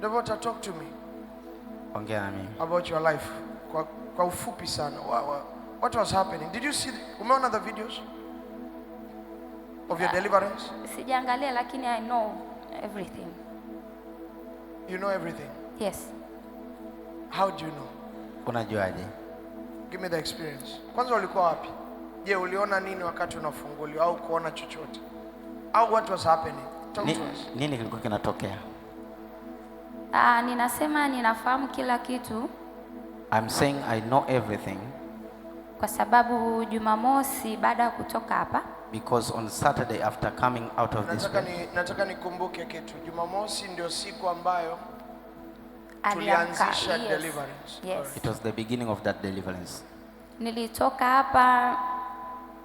Devota, talk to me. Ongea na mimi. About your life. Kwa ufupi sana. What was happening? Did you see? Umeona the videos of your deliverance? Sijaangalia lakini I know everything. You know everything? Yes. How do you know? Unajuaje? Give me the experience. Kwanza ulikuwa wapi? Je, uliona nini wakati unafunguliwa au kuona chochote? Au what was happening? Talk to us. Nini kilikuwa kinatokea? Ninasema ninafahamu kila kitu. I'm saying I know everything. Kwa sababu Jumamosi baada ya kutoka hapa. Because on Saturday after coming out of this place. Nataka nikumbuke kitu. Jumamosi ndio siku ambayo tulianzisha deliverance. Yes. It was the beginning of that deliverance. Nilitoka hapa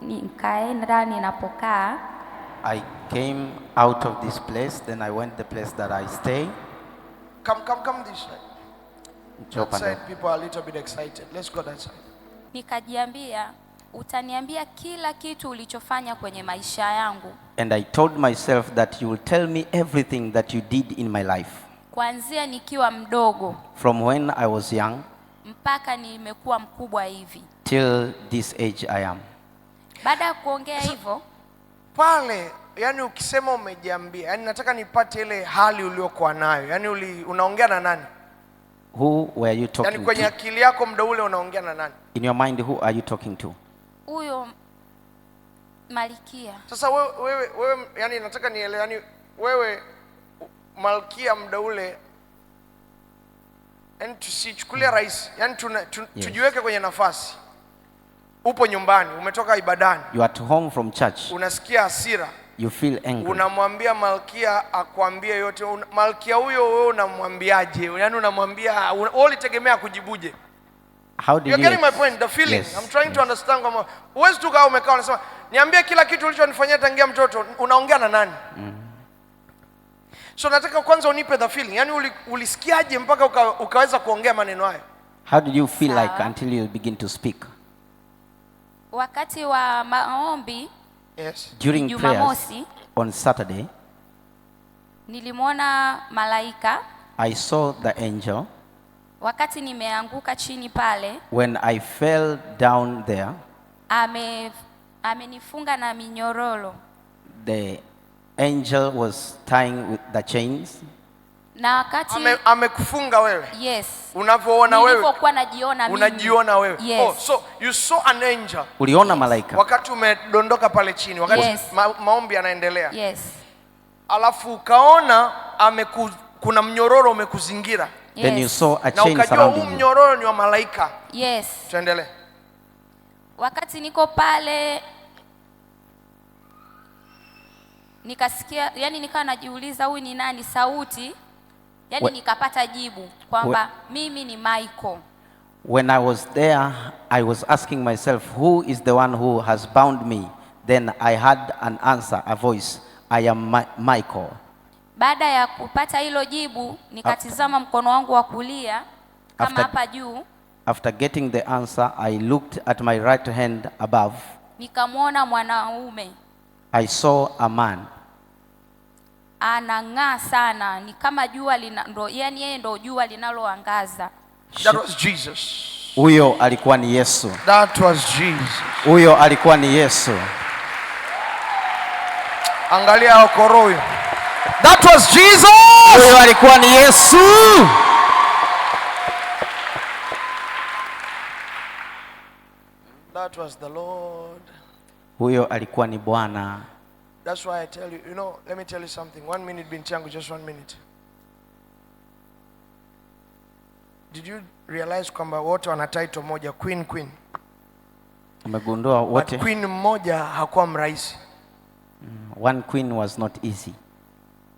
nikaenda ninapokaa. I came out of this place, then I went the place that I stay. Come this side. That side people are a little bit excited. Let's go that side. Nikajiambia utaniambia kila kitu ulichofanya kwenye maisha yangu. And I told myself that you will tell me everything that you did in my life. Kuanzia nikiwa mdogo. From when I was young. Mpaka nimekuwa mkubwa hivi. Till this age I am. Baada ya kuongea hivyo. Pale, yani ukisema umejiambia, yani nataka nipate ile hali uliokuwa nayo. Yani unaongea na nani? Who were you talking to? Yani kwenye akili yako muda ule unaongea na nani? In your mind, who are you talking to? Huyo Malkia. Sasa wewe yani nataka nielewe, yani wewe Malkia muda ule, yani tusichukulie rahisi, yani tujiweke kwenye nafasi. Upo nyumbani, umetoka ibadani. You are at home from church. Unasikia hasira. You feel angry. Unamwambia Malkia akwambie yote. Malkia huyo wewe unamwambiaje? Yani unamwambia wewe ulitegemea kujibuje? How did You're getting my point, the feeling. Yes. I'm trying to understand kwamba uwezi tu kaa umekaa unasema niambie kila kitu ulichonifanyia tangia mtoto. Unaongea na nani? So nataka kwanza unipe the feeling. Yani ulisikiaje mpaka ukaweza kuongea maneno hayo? How did you feel like until you begin to speak? Wakati wa maombi, yes, during prayers on Saturday, nilimwona malaika. I saw the angel. Wakati nimeanguka chini pale, when I fell down there, amenifunga na minyororo. The angel was tying with the chains. Na wakati amekufunga wewe. Yes. Unavyoona wewe. Nilipokuwa najiona mimi. Unajiona wewe. Yes. Oh, so you saw an angel. Uliona malaika. Wakati umedondoka pale chini, wakati yes, maombi yanaendelea. Yes. Alafu ukaona kuna mnyororo umekuzingira. Yes. Then you saw a chain surrounding you. Na ukajua mnyororo ni wa malaika. Yes. Tuendelee. Wakati niko pale nikasikia, yani nikawa najiuliza huyu ni nani, sauti. Yani nikapata jibu kwamba mimi ni Michael. When I was there, I was asking myself, who is the one who has bound me? Then I had an answer, a voice, I am Michael. Baada ya kupata hilo jibu, nikatizama mkono wangu wa kulia kama hapa juu. After getting the answer, I looked at my right hand above. Nikamwona mwanaume. I saw a man. Anang'aa sana, ni kama jua yani yeye ndo jua linaloangaza. That was Jesus. Huyo alikuwa ni Yesu. That was Jesus. Huyo alikuwa ni Yesu. Angalia okoroyo. That was Jesus. Huyo alikuwa ni Yesu. That was the Lord. Huyo alikuwa ni Bwana. That's why I tell you, let me tell you something. 1 minute binti yangu, just 1 minute. Did you realize kwamba wote wana title moja, queen? Umegundua wote? Queen mmoja hakuwa mrahisi. One queen was not easy.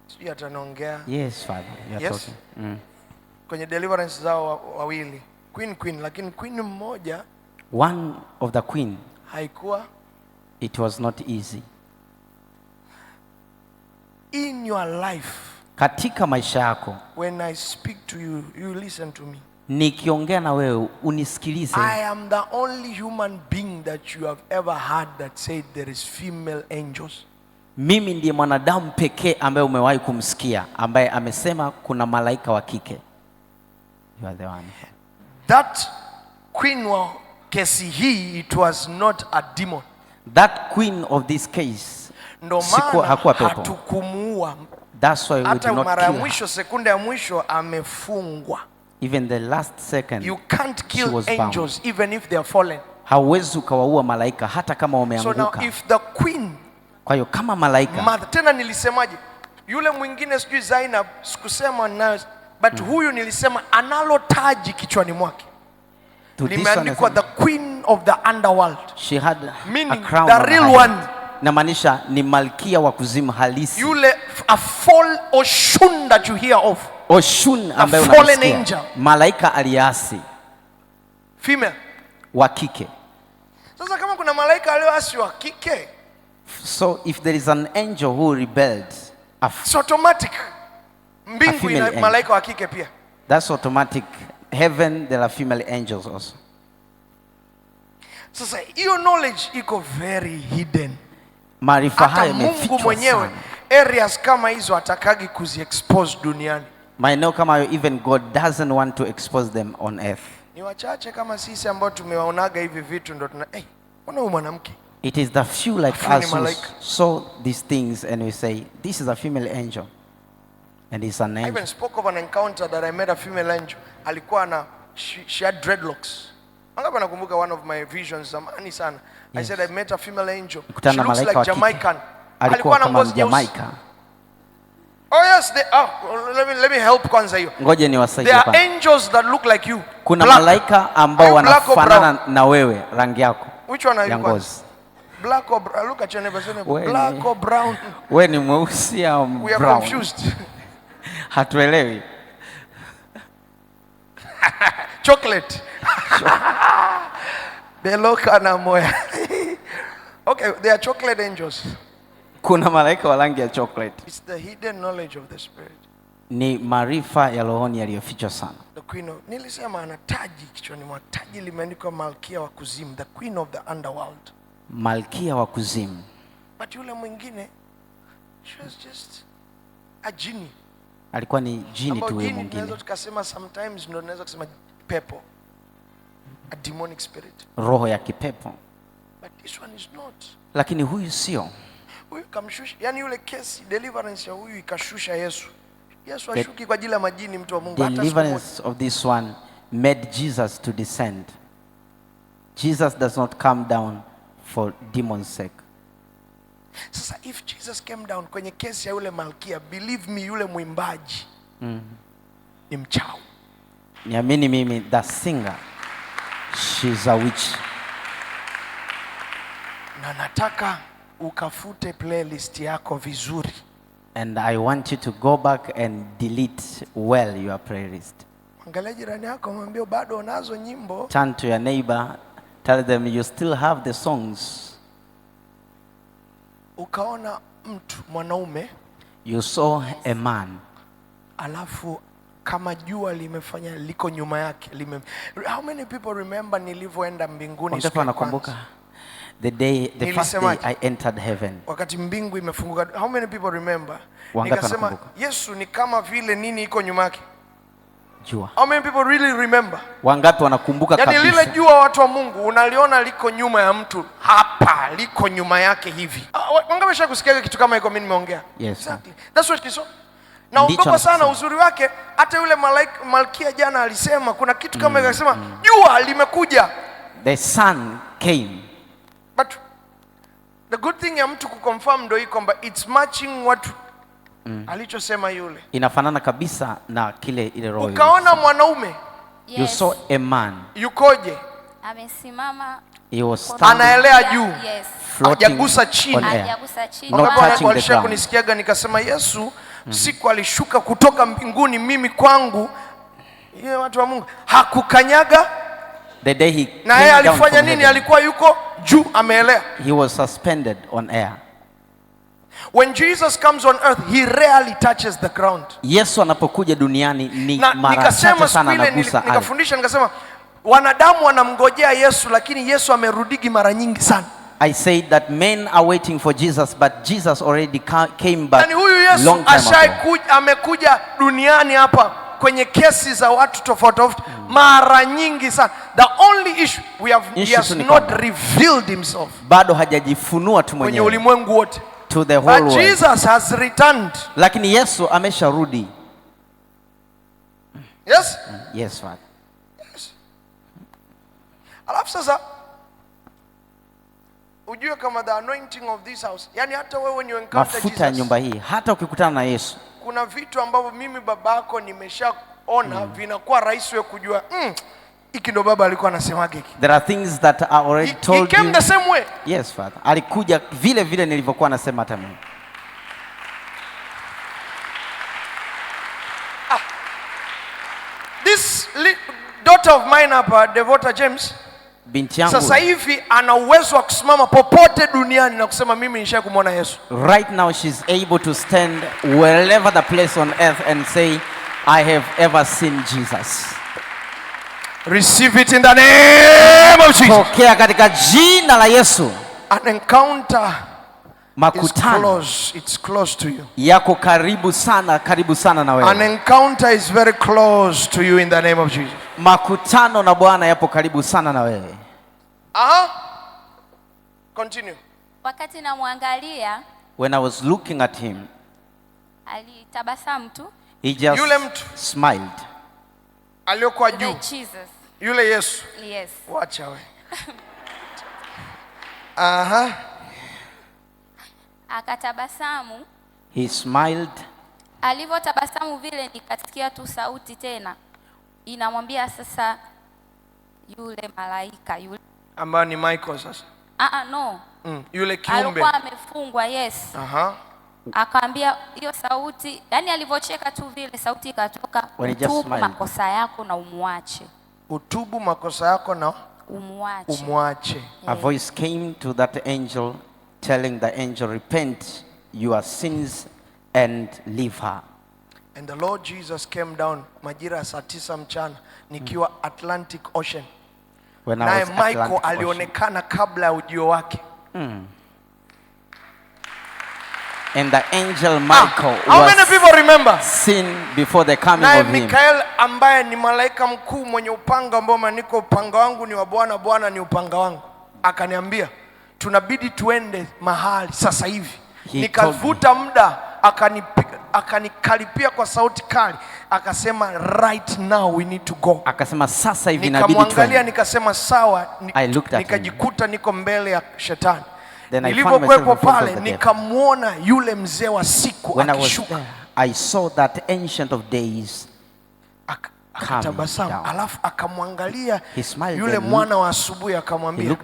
Sio atanaongea. Yes, Father. You are talking. Kwenye deliverance zao wawili. Queen, lakini queen mmoja. One of the queen. Haikuwa. It was not easy. In your life, katika maisha yako, when I speak to you, you listen to me. Nikiongea na wewe unisikilize. I am the only human being that you have ever heard that said there is female angels. Mimi ndiye mwanadamu pekee ambaye umewahi kumsikia ambaye amesema kuna malaika wa kike. You are the one. That queen wa kesi hii, it was not a demon. That queen of this case, ndo maana hakuwa pepo. hatukumuua. That's why we hata did not mara ya kill her. mwisho, sekunde ya mwisho amefungwa. Even the last second, You can't she kill was angels even if they are fallen. hauwezi ukawaua malaika hata kama So wameanguka. now if the queen Kwa hiyo kama malaika mother, tena nilisemaje, yule mwingine sijui Zainab sikusema nayo, but huyu nilisema analo taji kichwani mwake, to this limeandikwa one, the queen of the underworld, she had meaning a crown the on her real head. one. Namaanisha ni malkia wa kuzimu halisi. Yule a fall Oshun that you hear of, Oshun ambaye fallen unamsikia, angel. malaika aliasi female. wa kike. Sasa kama kuna malaika aliyoasi wa kike, So if there is an angel who rebelled, it's automatic. Mbingu female ina angel. malaika wa kike pia. that's automatic. Heaven there are female angels also. Sasa hiyo knowledge iko very hidden. Maarifa Hata haya Mungu yamefichwa mwenyewe sana. areas kama hizo atakagi kuziexpose duniani. Maeneo kama hayo even God doesn't want to expose them on earth. Ni wachache kama sisi ambao tumewaonaga hivi vitu ndo tuna mbona huyu mwanamke? It is the few like Afu ni us who malaika. saw these things and we say, this is a female angel. And it's an I angel. even spoke of an encounter that I met a female angel. Alikuwa na she had dreadlocks. Angapo nakumbuka one of my visions zamani sana. I said I met a female angel. She Kutana na looks malaika like wa kike. Jamaican. Alikuwa na kama ngozi nyeusi. Jamaica. Oh yes, let me help kwanza hiyo. Ngoje niwasaidie There are kwanza. angels that look like you. Kuna Black. malaika ambao Are you black or wanafanana na wewe rangi yako Which one are ya you ngozi. kwanza? Black or brown? Look at your neighbor. Say neighbor. Wewe Black ni- or brown? We ni mweusi au We are brown? confused. Hatuelewi. Chocolate. Beloka na moya. Okay, they are chocolate angels. Kuna malaika wa rangi ya chocolate. It's the hidden knowledge of the spirit. Ni maarifa ya rohoni yaliyofichwa sana. The queen of, nilisema ana taji kichwani mwa, taji limeandikwa malkia wa kuzimu, the queen of the underworld. Malkia wa kuzimu. But yule mwingine, she was just a genie. Alikuwa ni jini Ambao tu yeye jini mwingine. tunaweza tukasema sometimes ndo tunaweza kusema pepo, a demonic spirit. Roho ya kipepo. But this one is not. Lakini huyu sio. Huyu kamshusha, yani yule kesi deliverance ya huyu ikashusha Yesu. Yesu ashuki kwa ajili ya majini, mtu wa Mungu, hata siku moja. Deliverance of this one made Jesus to descend. Jesus does not come down for demon's sake. Sasa if Jesus came down kwenye kesi ya yule malkia, believe me, yule mwimbaji ni mchawi. Niamini mimi, the singer, she's a witch. Na nataka ukafute playlist yako vizuri. And I want you to go back and delete well your playlist. Angalia jirani yako, mwambie bado unazo nyimbo. Turn to your neighbor, tell them you still have the songs. Ukaona mtu mwanaume, You saw a man, alafu kama jua limefanya liko nyuma yake how many people remember nilivyoenda mbinguni siku ya nakumbuka kwanza? the first day Nilisemaje? I entered heaven. Wakati mbingu imefunguka, how many people remember? Wangapi Nikasema wanakumbuka? Yesu ni kama vile nini iko nyuma yake. Jua. How many people really remember? Wangapi wanakumbuka Yaani kabisa? lile jua, watu wa Mungu, unaliona liko nyuma ya mtu hapa, liko nyuma yake hivi. Wangapi washakusikia kitu kama hiko mimi nimeongea? Yes, Exactly. That's what kiso. Na Ndicho ugopa sana anasema. uzuri wake, hata yule malkia jana alisema kuna kitu kama hiko, akasema jua limekuja. The sun came. But the good thing ya mtu kuconfirm ndio hii kwamba it's matching what alichosema yule. Inafanana kabisa na kile ile roho. Ukaona mwanaume You Yes. saw a man. yukoje? Amesimama, He was standing, Anaelea juu. yes, floating hajagusa chini. on air. hajagusa chini. Not Wangapi touching the walisha ground. kunisikiaga nikasema Yesu siku alishuka kutoka mbinguni, mimi kwangu, yeye watu wa Mungu, hakukanyaga. The day he Na came yeye down alifanya from nini? heaven, Alikuwa yuko juu ameelea. he was suspended on air. When Jesus comes on earth, he rarely touches the ground. Yesu anapokuja duniani ni Na mara nikasema chache siku sana ile anagusa ardhi. nikafundisha nikasema wanadamu wanamngojea Yesu, lakini Yesu amerudigi mara nyingi sana. I said that men are waiting for Jesus, but Jesus already came back Yani huyu Yesu long time ago. amekuja duniani hapa kwenye kesi za watu tofauti tofauti mara nyingi sana. The only issue he has not revealed himself. Bado hajajifunua tu mwenyewe. Kwenye ulimwengu wote. To the whole world. But Jesus has returned. Lakini Yesu amesharudi. Yes? Yes, Father. Yes. Alafu sasa ujue kama the anointing of this house, yani hata wewe when you encounter Jesus, mafuta ya nyumba hii, hata ukikutana na Yesu, kuna vitu ambavyo mimi babako nimeshaona vinakuwa rahisi wewe kujua hiki ndo baba alikuwa anasemaga hiki. There are things that are already told you. He came the same way. Yes, Father. Alikuja vile vile nilivyokuwa nasema hata mimi. This daughter of mine hapa, Devota James, binti yangu sasa hivi ana uwezo wa kusimama popote duniani na kusema mimi nishaye kumwona Yesu. Right now she's able to stand wherever the place on earth and say, I have ever seen Jesus. Receive it in the name of Jesus. Pokea katika jina la Yesu. An encounter makutano it's close to you. Yako karibu sana na wewe. An encounter is very close to you in the name of Jesus. Makutano na Bwana yapo karibu sana na wewe. Continue. Wakati namwangalia, when I was looking at him, alitabasamu tu. He just yule mtu smiled. Aliyokuwa juu. Jesus. Yule Yesu. Yes. Wacha we. Akatabasamu. He smiled. Alivyotabasamu vile nikasikia tu sauti tena inamwambia sasa yule malaika yule ambaye ni Michael sasa. No. Yule kiumbe. Alikuwa amefungwa, yes. Akaambia hiyo sauti, yani alivyocheka tu vile sauti ikatoka, utubu makosa yako na umuache. Utubu makosa yako na umuache. A voice came to that angel telling the angel, repent your sins and leave her. And the Lord Jesus came down majira saa 9 mchana nikiwa Atlantic Ocean. Naye Michael alionekana kabla ya ujio wake. And the angel Michael how many people remember? Seen before the coming of him. Mikael ambaye ni malaika mkuu mwenye upanga ambao maniko upanga wangu ni wa Bwana, Bwana ni upanga wangu. Akaniambia tunabidi tuende mahali sasa hivi. Nikavuta muda, akanikaripia kwa sauti kali, akasema right now we need to go. Akasema sasa hivi inabidi tuende. Nikamwangalia nikasema sawa, nikajikuta niko mbele ya shetani. Nilipokuwepo pale nikamuona yule mzee wa siku akishuka. I saw that ancient of days. Akatabasamu, alafu akamwangalia yule mwana wa asubuhi akamwambia,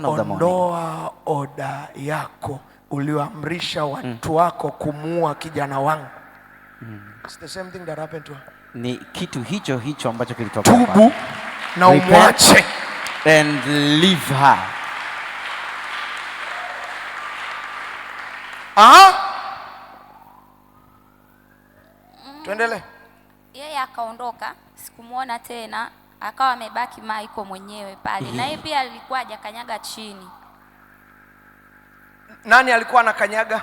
ondoa oda yako ulioamrisha watu wako kumuua kijana wangu. It's the same thing that happened to her. Ni kitu hicho ambacho kilitokea. Tubu na umwache and leave her. Tuendelee. Yeye akaondoka, sikumuona tena, akawa amebaki Michael mwenyewe pale. Na yeye pia alikuwa hajakanyaga chini. Nani alikuwa anakanyaga?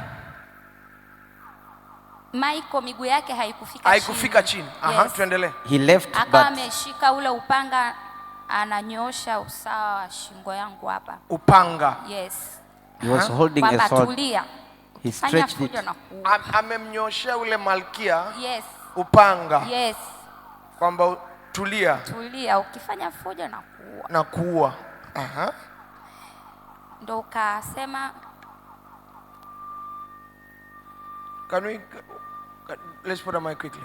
Michael miguu yake haikufika chini. Yes. Tuendelee. He left, akawa ameshika ule upanga ananyosha usawa wa shingo yangu hapa. Upanga. Yes. He was holding a sword. Tulia. He stretched it. Amemnyoshea ule malkia. Yes. Upanga. Yes. Kwamba tulia. Tulia, ukifanya fujo na kuua. Na kuua. Ndio ukasema let's put a mic quickly.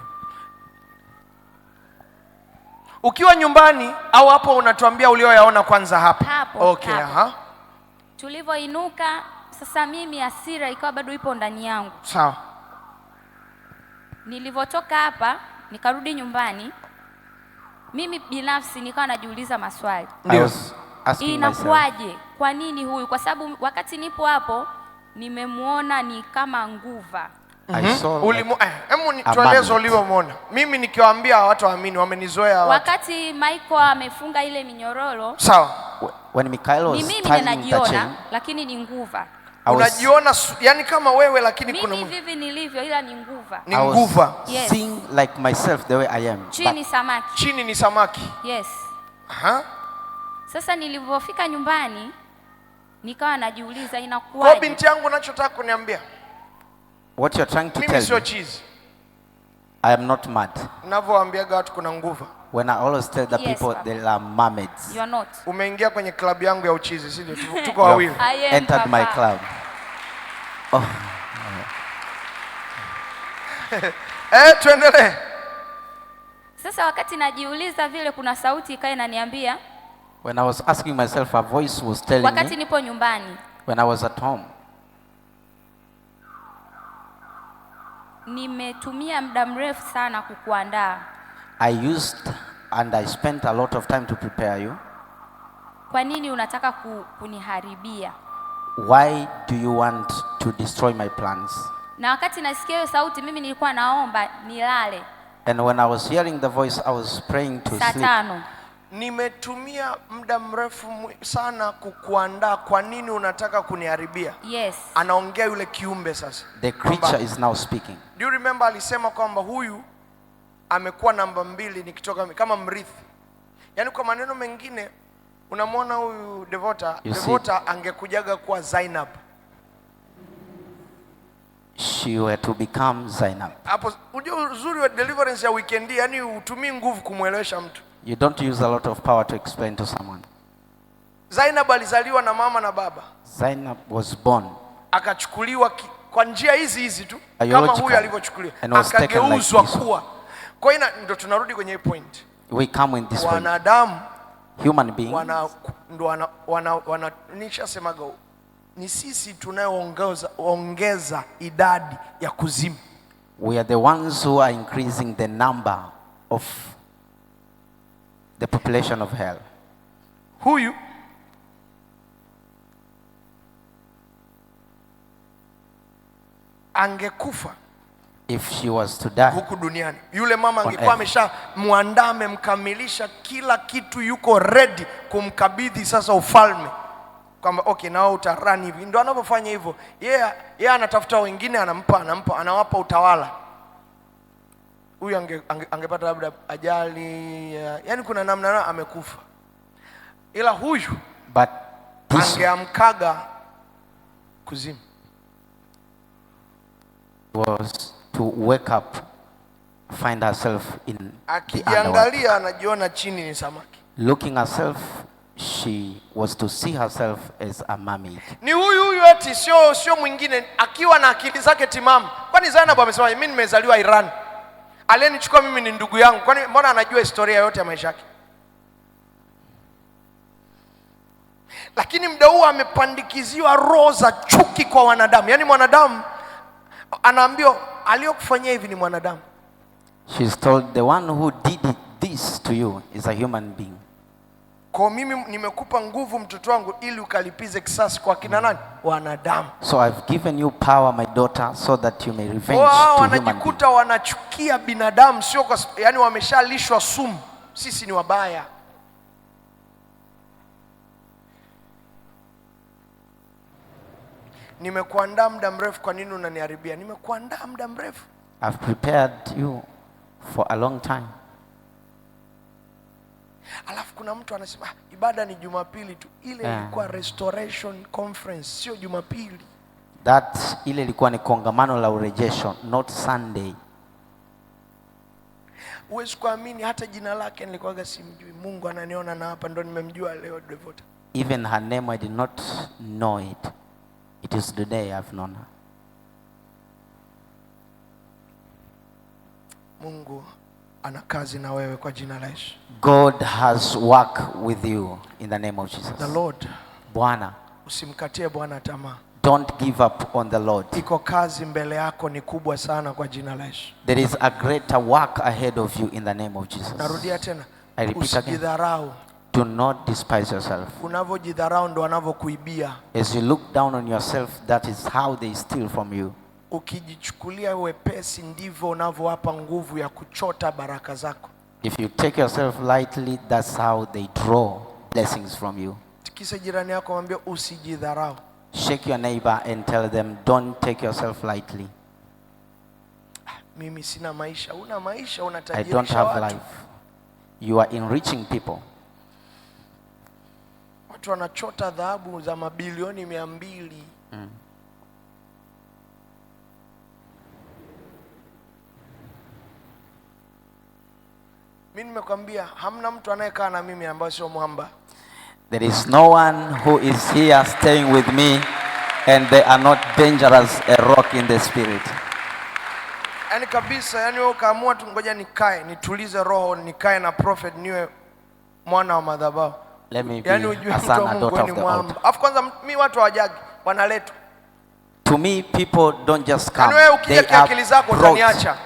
Ukiwa nyumbani au hapo unatuambia ulioyaona kwanza hapa. Okay, Tulivyoinuka sasa mimi hasira ikawa bado ipo ndani yangu. Sawa. Nilivyotoka hapa nikarudi nyumbani, mimi binafsi nikawa najiuliza maswali. Inakuaje? Kwa nini huyu? Kwa sababu wakati nipo hapo nimemuona ni kama nguva. Tueleze ulivyomwona. Mimi nikiwaambia watu waamini, wamenizoea watu. Wakati Michael amefunga ile minyororo, sawa, when Michael was mimi tying the ninajiona chain, lakini ni nguva. Unajiona yani kama wewe lakini kuna mimi vivi nilivyo ila ni nguva. Ni nguva. Yes. Seeing like myself the way I am. Chini samaki. Chini ni samaki. Yes. Aha. Sasa nilipofika nyumbani nikawa najiuliza inakuwaje? Kwa binti yangu unachotaka kuniambia? What you're trying to tell me? Mimi sio cheese. I am not mad. Ninavyowaambiaga watu kuna nguva. When I always tell the people they are mermaids. You are not. Umeingia kwenye club yangu ya uchizi, sio? Tuko wawili. Entered my club. Oh. Tuendelee. Sasa wakati najiuliza vile kuna sauti ikae inaniambia. When I was asking myself, a voice was telling me. Wakati nipo nyumbani. When I was at home. Nimetumia muda mrefu sana kukuandaa. I used and I spent a lot of time to prepare you. Kwa nini unataka kuniharibia? Why do you want to destroy my plans? Na wakati nasikia hiyo sauti mimi nilikuwa naomba nilale. And when I was hearing the voice, I was praying to sleep. Saa 5. Nimetumia muda mrefu sana kukuandaa, kwa nini unataka kuniharibia? Yes. Anaongea yule kiumbe sasa. The creature is now speaking. Do you remember alisema kwamba huyu amekuwa namba 2 nikitoka kama mrithi. Yaani kwa maneno mengine unamwona huyu Devota angekujaga kuwa Zainab. She were to become Zainab. Hapo unajua uzuri wa deliverance ya weekend, yani utumii nguvu kumuelewesha mtu. You don't use a lot of power to explain to someone. Zainab alizaliwa na mama na baba. Zainab was born. Akachukuliwa kwa njia hizi tu kama huyu alivyochukuliwa. Akageuzwa kuwa. Kwa hiyo ndio tunarudi kwenye point. We come in this way. Wanadamu, human beings, nishasemaga ni sisi tunayoongeza idadi ya kuzimu. We are the ones who are increasing the number of the population of hell. Huyu angekufa if she was to die huku duniani. Yule mama angekuwa ameshamuandaa, amemkamilisha kila kitu, yuko ready kumkabidhi sasa ufalme. Kwamba okay, nao utarani hivi. Ndio anapofanya hivyo. Yeye anatafuta wengine, anawapa utawala. Huyu angepata labda ajali, yani kuna namna amekufa. Ila huyu angeamkaga kuzimu. Was to wake up, find herself in the akiangalia anajiona chini ni samaki. Looking herself, she was to see herself as a mermaid. Ni huyu eti sio mwingine, akiwa na akili zake timamu. Kwani Zainab amesema mimi nimezaliwa Iran, aliyenichukua mimi ni ndugu yangu. Kwani mbona anajua historia yote ya maisha yake? Lakini muda huu amepandikiziwa roho za chuki kwa wanadamu. Yaani mwanadamu anaambiwa aliyokufanyia hivi ni mwanadamu. She's told the one who did this to you is a human being. Kwa mimi nimekupa nguvu mtoto wangu ili ukalipize kisasi kwa kina nani? Wanadamu. So I've given you power, my daughter, so that you may revenge to human being. Wanajikuta wanachukia binadamu, sio kwa yani wameshalishwa sumu. Sisi ni wabaya. Nimekuandaa muda mrefu, kwa nini unaniharibia? Nimekuandaa muda mrefu. I've prepared you for a long time. Alafu kuna mtu anasema ibada ni Jumapili tu. Ile ilikuwa restoration conference, sio Jumapili. Ile ilikuwa ni kongamano la urejesho, not Sunday. Uwezi kuamini hata jina lake nilikuwaga simjui. Mungu ananiona na hapa ndo nimemjua leo Devota. Even her name I did not know it. It is the day I've known her. Mungu ana kazi na wewe kwa jina la Yesu. God has work with you in the name of Jesus. The Lord. Bwana. Usimkatie Bwana tamaa. Don't give up on the Lord. Iko kazi mbele yako ni kubwa sana kwa jina la Yesu. There is a greater work ahead of you in the name of Jesus. Narudia tena. I repeat again. Do not despise yourself. Unavyojidharau ndo wanavyokuibia. As you look down on yourself, that is how they steal from you. Ukijichukulia wepesi ndivyo unavyowapa nguvu ya kuchota baraka zako. If you take yourself lightly, that's how they draw blessings from you. Mtikise jirani yako, mwambie usijidharau. Shake your neighbor and tell them, don't take yourself lightly. Mimi sina maisha. Una maisha, I unatajirisha don't have watu. life. You are enriching people. Watu wanachota dhahabu za mabilioni 200. Mimi nimekwambia hamna mtu anayekaa na mimi ambaye sio mwamba. There is no one who is here staying with me and they are not dangerous, a rock in the spirit. Yaani kabisa, yaani wewe ukaamua tu ngoja nikae, nitulize roho, nikae na prophet niwe mwana wa madhabahu. Let me be Yaani ujue a mtu son, wa a Mungu daughter ni of the mwamba. altar. Afu kwanza mimi watu hawajagi, wanaletwa. To me, people don't just come. Yaani wewe ukija They are kiakili zako brought. utaniacha.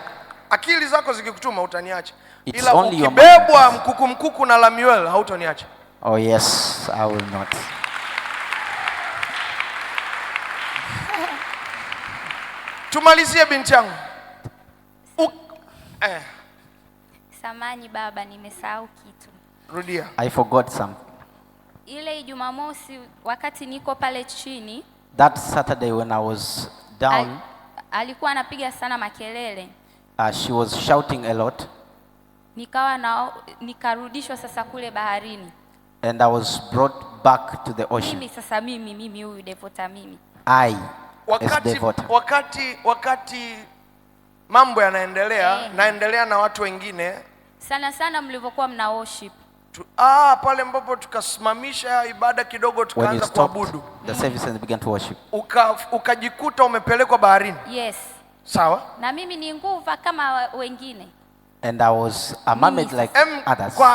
Akili zako zikikutuma utaniacha. It's Ila only your ukibebwa mind. mkuku na Lamuel hautaniacha. Oh yes, I will not. Tumalizie binti yangu. Samani baba, nimesahau kitu. Rudia. I forgot something. Ile Jumamosi wakati niko pale chini, That Saturday when I was down, alikuwa anapiga sana makelele. she was shouting a lot. Nikarudishwa sasa kule baharini. And I was brought back to the ocean. Mimi sasa mimi huyu Devota mimi. I, as Devota. Wakati mambo yanaendelea, naendelea na watu wengine. Sana mlivyokuwa mna worship. Pale ambapo tukasimamisha ibada kidogo tukaanza kuabudu. The service and began to worship. Ukajikuta umepelekwa baharini. Yes. Sawa? Na mimi ni nguva kama wengine. And I was a mermaid like others. Kwa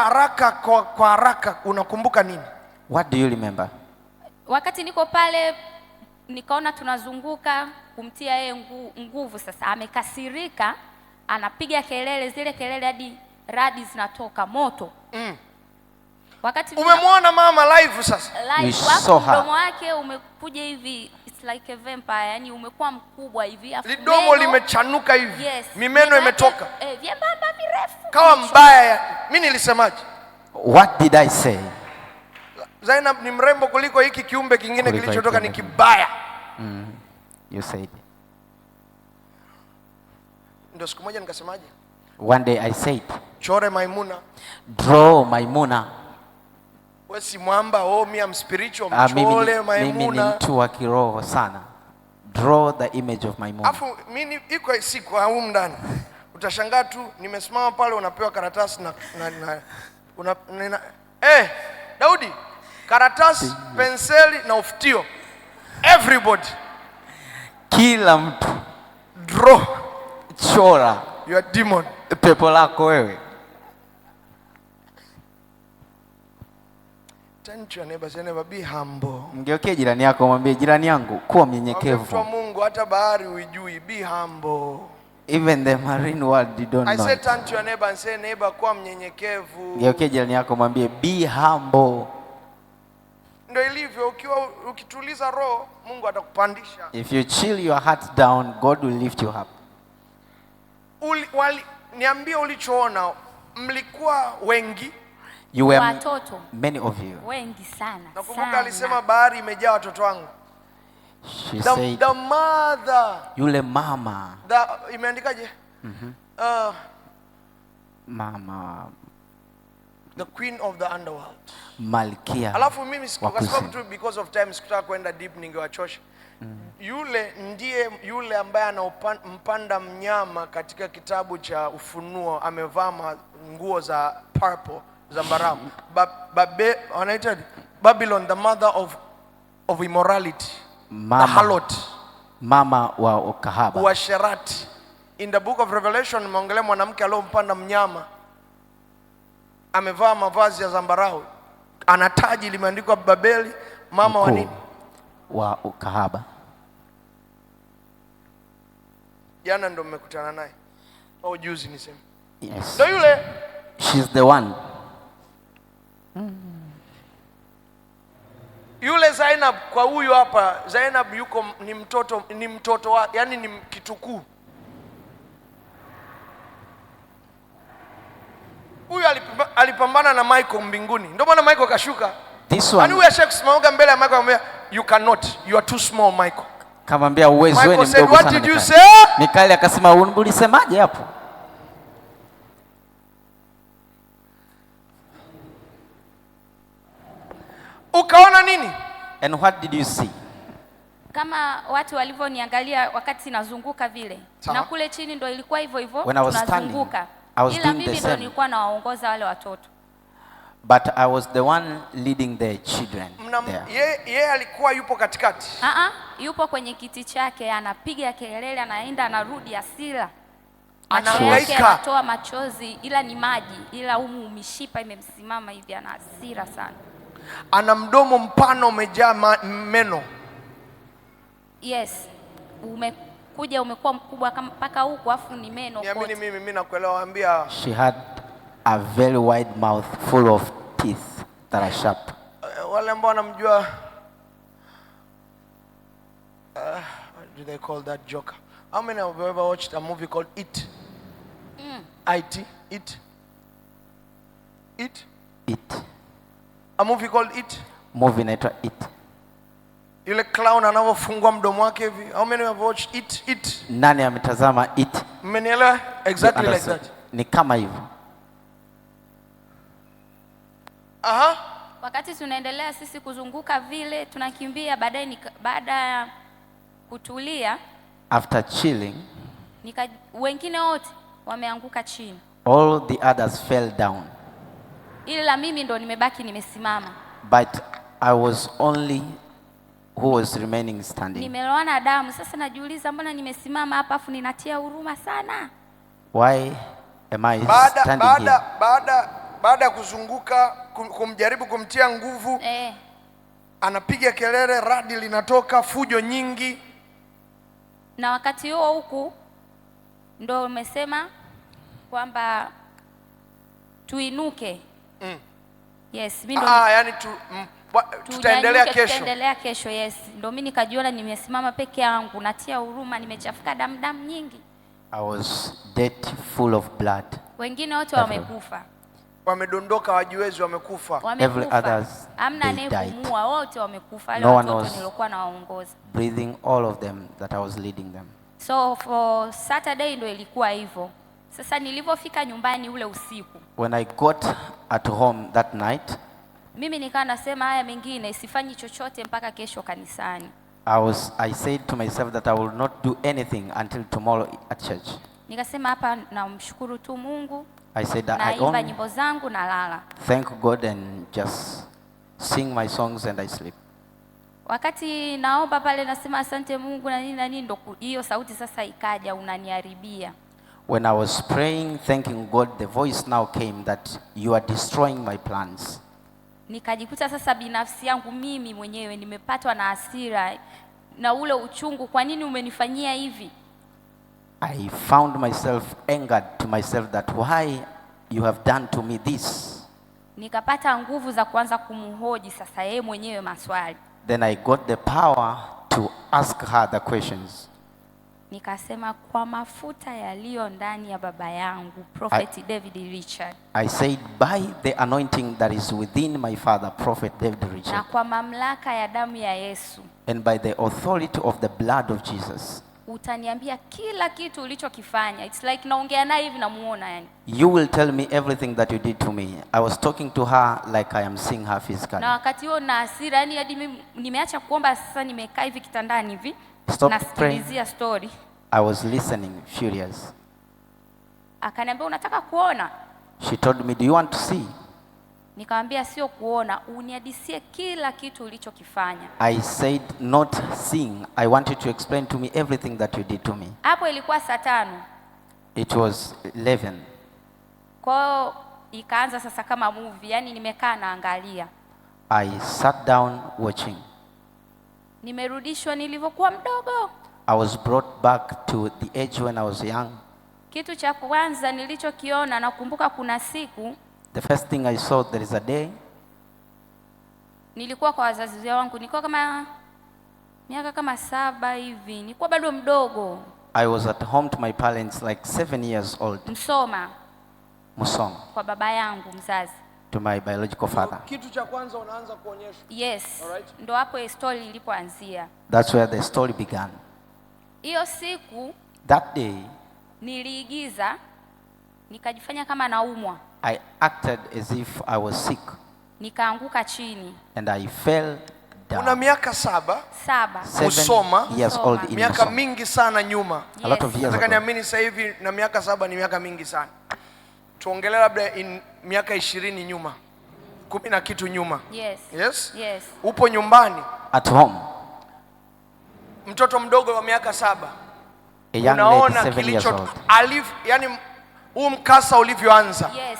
haraka unakumbuka nini? What do you remember? Wakati niko pale nikaona tunazunguka kumtia yeye nguvu, sasa amekasirika, anapiga kelele, zile kelele hadi radi zinatoka moto. Wakati umemwona mama live sasa? Live, mdomo wake umekuja hivi, it's like a vampire, yani umekuwa mkubwa hivi, afu lidomo limechanuka hivi. Yes. Mimeno imetoka. Vyembamba virefu. Kawa mbaya. Mimi nilisemaje? What did I say? Zainab ni mrembo kuliko hiki kiumbe kingine kilichotoka, ni kibaya. You said. Ndio siku moja nikasemaje? One day I said, chore Maimuna. Draw Maimuna. Wewe si mwamba, mimi am spiritual, mchole Maimuna. Mimi ni mtu wa kiroho sana. Draw the image of Maimuna. Afu mimi iko siku huko ndani. Utashangaa tu nimesimama pale, unapewa karatasi Daudi, karatasi, penseli na ufutio. Everybody. Kila mtu. Draw. Chora. You are demon. Pepo lako wewe. Your neighbor, say never be humble. Mgeukie jirani yako, mwambie jirani yangu, kuwa mnyenyekevu. Kwa Mungu hata bahari uijui, be humble. Even the marine world you don't know. I said turn to your neighbor and say neighbor, kuwa mnyenyekevu. Mgeukie jirani yako, mwambie be humble. Ndio ilivyo, ukituliza roho, Mungu atakupandisha. If you chill your heart down, God will lift you up. Niambie ulichoona, mlikuwa wengi. You were watoto. Many of you. Wengi sana. Nakumbuka alisema bahari imejaa watoto wangu. She said, the mother. Yule mama. Imeandikaje? Mama. The queen of the underworld. Malkia. Alafu mimi kwa sababu tu because of time sikutaka kwenda deep, ningewachosha. Yule ndiye yule ambaye anampanda mnyama katika kitabu cha Ufunuo, amevaa nguo za purple, zambarau. Wanaita Babylon, the mother of immorality. Mama. The harlot. Mama wa ukahaba. Uasherati. In the book of Revelation imeongelea mwanamke aliyompanda mnyama, amevaa mavazi ya zambarau, ana taji limeandikwa Babeli, mama wa nini? Wa ukahaba. Jana ndo mmekutana naye. Juzi niseme. Yes. Ndio yule. She's the one. Yule Zainab kwa huyu hapa, Zainab ni mtoto wa, yani ni kitukuu. Huyu alipambana na Michael mbinguni. Ndio maana Michael kashuka. This one. Ani wewe kusimama mbele ya Michael akamwambia you cannot, you are too small Michael. Kamwambia uwezo wewe ni mdogo sana. What did you say? Mikaeli akasema ulisemaje hapo? Ukaona nini? And what did you see? Kama watu walivyoniangalia wakati nazunguka vile. Na kule chini ndo ilikuwa hivyo hivyo tunazunguka. Ila mimi ndo nilikuwa nawaongoza wale watoto. But I was the one leading the children. Yeye alikuwa yupo katikati. Yupo kwenye kiti chake anapiga kelele, anaenda anarudi hasira. Anahangaika, anatoa machozi ila ni maji, ila mishipa imemsimama hivi, ana hasira sana. Ana mdomo mpana umejaa meno. Yes. Umekuwa mkubwa kama mpaka huko afu ni meno kote. Niamini mimi nakuelewa, ambia. She had a very wide mouth full of teeth that are sharp. Wale ambao wanamjua, what do they call that joker? How many of you ever watched a movie called It? It? It? It? It. A movie called It? Movie inaitwa It. Yule clown anavofungua mdomo wake hivi. How many have watched It? It? Nani ametazama It? Mmenielewa? Exactly like that. Ni kama hivyo. Wakati tunaendelea sisi kuzunguka vile tunakimbia, baada ya kutulia, after chilling, wengine wote wameanguka chini. All the others fell down. Ila mimi ndo nimebaki nimesimama. But I was only who was remaining standing. Nimeloana damu, sasa najiuliza mbona nimesimama hapa afu ninatia huruma sana? Why am I standing here? Baada ya kuzunguka kumjaribu kumtia nguvu, anapiga kelele, radi linatoka, fujo nyingi. Na wakati huo huku ndo umesema kwamba tuinuke. Yes, mimi ndo yani tutaendelea kesho. Tutaendelea kesho, yes. Ndo mimi nikajiona nimesimama peke yangu, natia huruma, nimechafuka damu nyingi. I was dead, full of blood. Wengine wote wamekufa. Wamedondoka, wajiwezi, wamekufa. Every others, amna anayepumua, wote wamekufa. No one was nilikuwa nawaongoza. Breathing, all of them that I was leading them. So for Saturday ndo ilikuwa hivyo. Sasa nilipofika nyumbani ule usiku, when I got at home that night, mimi nikaa nasema haya mengine sifanyi chochote mpaka kesho kanisani. I said to myself that I will not do anything until tomorrow at church. Nikasema hapa namshukuru tu Mungu. I said that I naimba nyimbo zangu na lala. Thank God and just sing my songs and I sleep. Wakati naomba pale nasema asante Mungu na nini ndo hiyo sauti sasa ikaja, unaniharibia. When I was praying, thanking God, the voice now came that you are destroying my plans. Nikajikuta sasa binafsi yangu mimi mwenyewe nimepatwa na hasira na ule uchungu, kwa nini umenifanyia hivi? I found myself angered to myself that why you have done to me this. Nikapata nguvu za kuanza kumhoji sasa yeye mwenyewe maswali. Then I got the power to ask her the questions. Nikasema kwa mafuta yaliyo ndani ya baba yangu Prophet David Richard. I said by the anointing that is within my father Prophet David Richard. Na kwa mamlaka ya damu ya Yesu. And by the authority of the blood of Jesus. Utaniambia kila kitu ulichokifanya. It's like naongea naye hivi namuona yani. You will tell me everything that you did to me. I was talking to her like I am seeing her physically. Na wakati huo na hasira yani hadi mimi nimeacha kuomba, sasa nimekaa hivi kitandani hivi. Nasikilizia story. I was listening furious. Akaniambia unataka kuona? She told me, do you want to see? Nikamwambia sio kuona, unihadisie kila kitu ulichokifanya. I said not seeing. I want you to explain to me everything that you did to me. Hapo ilikuwa saa 5. It was 11. Kwa ikaanza sasa kama movie, yani nimekaa naangalia. I sat down watching. Nimerudishwa nilivyokuwa mdogo. I was brought back to the age when I was young. Kitu cha kwanza nilichokiona, nakumbuka kuna siku, the first thing I saw, there is a day, nilikuwa kwa wazazi wangu, nilikuwa kama miaka kama 7 hivi, nilikuwa bado mdogo. I was at home to my parents like 7 years old. Musoma kwa baba yangu mzazi. to my biological father. Kitu cha kwanza unaanza kuonyesha. Yes. Ndo hapo story ilipoanzia. That's where the story began. Hiyo siku, that day, niliigiza nikajifanya kama naumwa. I acted as if I was sick. Nikaanguka chini. And I fell down. Una miaka 7. 7. Usoma. Years old in miaka mingi sana nyuma. Yes. A lot of years ago. Nataka niamini sasa hivi na miaka 7 ni miaka mingi sana. Tuongelee labda miaka 20 nyuma. 10 na kitu nyuma. Yes. Yes? Yes. Upo nyumbani. At home. Mtoto mdogo wa miaka 7. A young lady 7 years old. Yani huu mkasa ulivyoanza. Yes.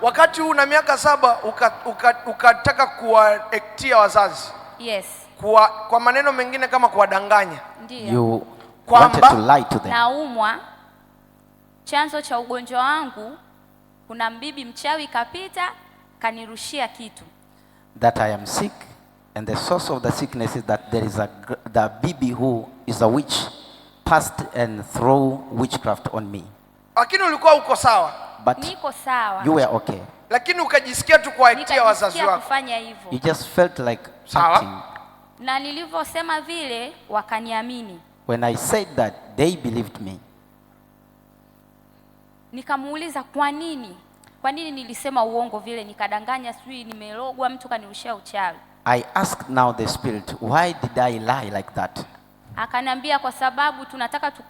Wakati huu na miaka 7 ukataka kuwaektia wazazi. Yes. Kwa maneno mengine kama kuwadanganya. Ndiyo. You wanted to lie to them. Naumwa. Chanzo cha ugonjwa wangu, kuna mbibi mchawi kapita kanirushia kitu. That I am sick, and the source of the sickness is that there is the bibi who is a witch passed and throw witchcraft on me. Lakini ulikuwa uko sawa. But niko sawa. You were okay. Lakini ukajisikia tu kuwaitia wazazi wako. Kufanya hivyo. You just felt like sawa. Acting. Na nilivyosema vile wakaniamini. When I said that, they believed me. Nikamuuliza kwa nini? Kwa nini nilisema uongo vile, nikadanganya sijui nimerogwa mtu kanirushia uchawi? I asked now the spirit, why did I lie like that? Akanambia kwa sababu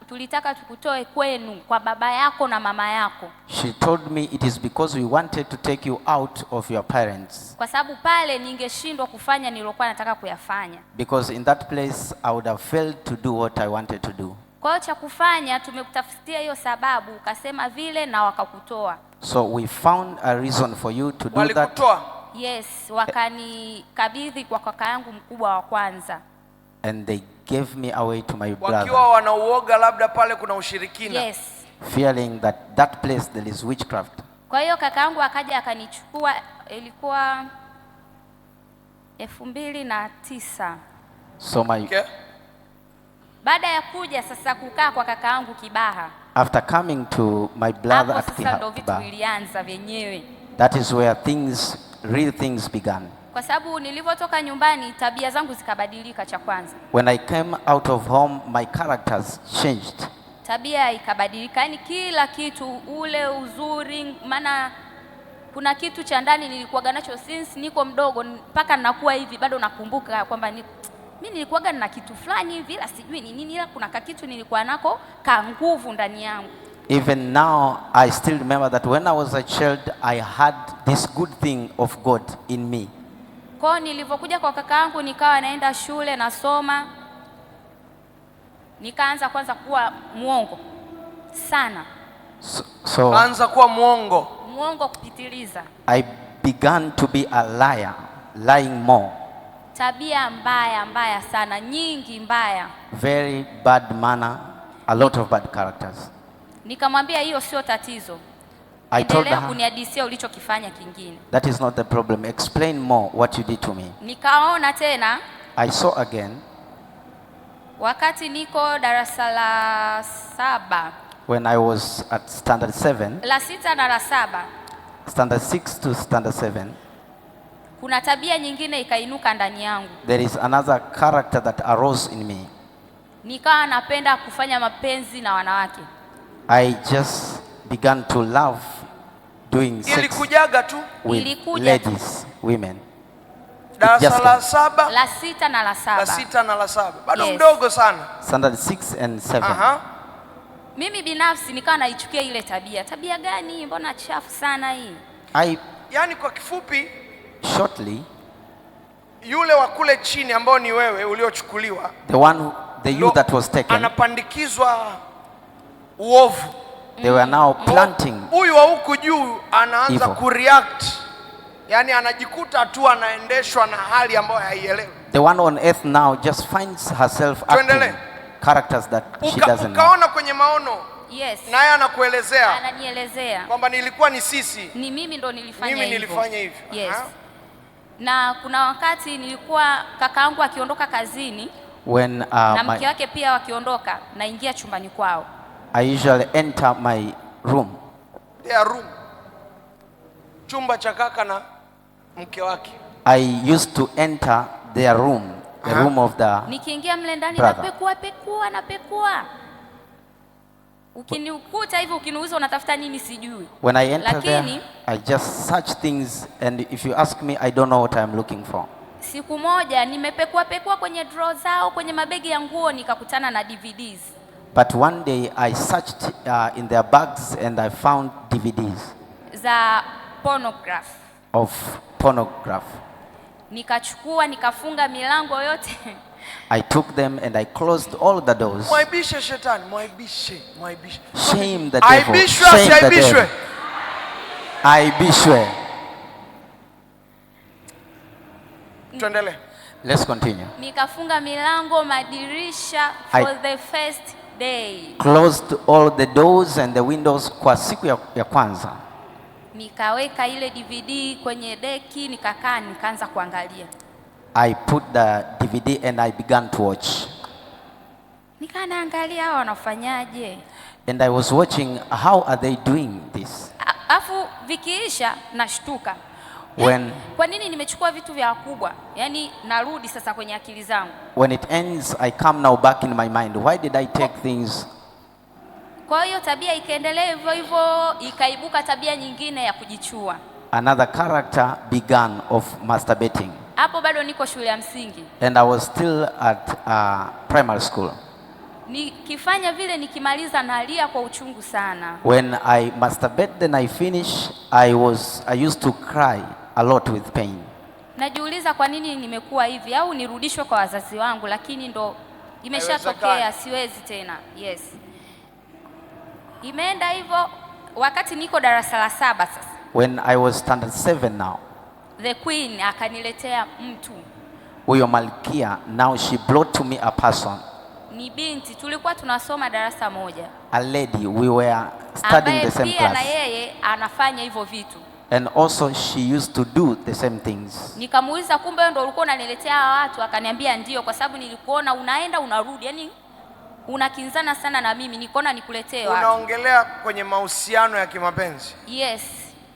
tulitaka tukutoe kwenu kwa baba yako na mama yako. She told me it is because we wanted to take you out of your parents. Kwa sababu pale ningeshindwa kufanya nilokuwa nataka kuyafanya. Because in that place I would have failed to do what I wanted to do. Kwa hiyo cha kufanya tumekutafutia hiyo sababu, ukasema vile na wakakutoa. So we found a reason for you to do walikutoa. that. Yes, wakanikabidhi kwa kaka yangu mkubwa wa kwanza. And they gave me away to my brother. Wakiwa wanauoga labda pale kuna ushirikina. Yes. Fearing that that place there is witchcraft. Kwa hiyo kaka yangu akaja akanichukua, ilikuwa 2009. So my Baada ya kuja sasa kukaa kwa kaka yangu Kibaha. After coming to my brother at Kibaha. Ndo vitu vilianza vyenyewe. That is where real things began. Kwa sababu nilivyotoka nyumbani tabia zangu zikabadilika. Cha kwanza, when I came out of home my characters changed. Tabia ikabadilika, yani kila kitu, ule uzuri, maana kuna kitu cha ndani nilikuwa nacho since niko mdogo mpaka nakuwa hivi, bado nakumbuka kwamba mimi nilikuwa na kitu fulani hivi, ila sijui ni nini, ila kuna kitu nilikuwa nako ka nguvu ndani yangu. Even now I still remember that when I was a child I had this good thing of God in me. Kwa nilivyokuja kwa kaka yangu nikawa naenda shule nasoma, nikaanza kwanza kuwa muongo sana. So anza kuwa muongo kupitiliza. I began to be a liar, lying more. Tabia mbaya sana, nyingi mbaya. Very bad manner, a lot of bad characters. Nikamwambia hiyo sio tatizo. I told her, kunihadisia ulichokifanya kingine. That is not the problem. Explain more what you did to me. Nikaona tena. I saw again. Wakati niko darasa la 7. When I was at standard 7. La 6 na la 7. Standard 6 to standard 7. Kuna tabia nyingine ikainuka ndani yangu. There is another character that arose in me. Nikawa napenda kufanya mapenzi na wanawake. I just began to love doing sex. Ilikujaga tu. With ladies, women. Darasa la 7, la 6 na la 7. La 6 na la 7. Bado mdogo sana. Standard 6 and 7. Mimi binafsi nikawa naichukia ile tabia. Tabia gani? Mbona chafu sana hii? Yani kwa kifupi, shortly, yule wa kule chini ambao ni wewe uliochukuliwa, the you that was taken, anapandikizwa uovu. They were now planting. Huyu wa huku juu anaanza kureact. Yani anajikuta tu anaendeshwa na hali ambayo haielewi. The one on earth now just finds herself acting characters that she doesn't know. Ukaona kwenye maono. Yes. Naye anakuelezea. Ananielezea. Kwamba nilikuwa ni sisi. Ni mimi ndo nilifanya hivyo. Mimi nilifanya hivyo. Yes. Na kuna wakati nilikuwa kakaangu akiondoka kazini. Na mke wake pia wakiondoka, naingia chumbani kwao. I usually enter my room. Their room. chumba cha kaka na mke wake. I used to enter their room, the room of the nikiingia mle ndani na pekua. Ukinikuta hivi ukiniuliza unatafuta nini sijui. When I enter there, I just search things, and if you ask me, I don't know what I'm looking for. Siku moja nimepekua kwenye drawer zao, kwenye mabegi ya nguo, nikakutana na DVDs. But one day I searched in their bags and I found DVDs za pornography. Of pornography. Nikachukua, nikafunga milango yote. I took them and I closed all the doors. Mwaibishe shetani, mwaibishe. Shame the devil. Aibishwe. Tuendelee. Let's continue. Nikafunga milango, madirisha for the first day. Closed all the doors and the windows kwa siku ya kwanza. Nikaweka ile DVD kwenye deki, nikakaa nikaanza kuangalia. I put the DVD and I began to watch. Nikaangalia hao wanafanyaje. And I was watching how are they doing this. Afu vikiisha nashtuka. Kwa nini nimechukua vitu vya wakubwa? Yaani narudi sasa kwenye akili zangu. When it ends, I come now back in my mind. Why did I take things? Kwa hiyo tabia ikaendelea hivyo hivyo, ikaibuka tabia nyingine ya kujichua. Another character began of masturbating. Hapo bado niko shule ya msingi. And I was still at primary school. Nikifanya vile nikimaliza nalia kwa uchungu sana. When I masturbate then I finish, I used to cry a lot with pain. Najiuliza kwa nini nimekuwa hivi, au nirudishwe kwa wazazi wangu, lakini ndo imeshatokea, siwezi tena. Yes. Imeenda hivyo wakati niko darasa la 7 sasa. When I was standard 7 now. The queen akaniletea mtu. Huyo malkia, now she brought to me a person. Ni binti, tulikuwa tunasoma darasa moja. A lady, we were studying the same class. Na yeye anafanya hivyo vitu. And also she used to do the same things. Nikamuuliza, kumbe wewe ndio ulikuwa unaniletea watu? Akaniambia ndio, kwa sababu nilikuona unaenda unarudi, yani unakinzana sana na mimi, nikaona nikuletee watu. Unaongelea kwenye mahusiano ya kimapenzi? Yes.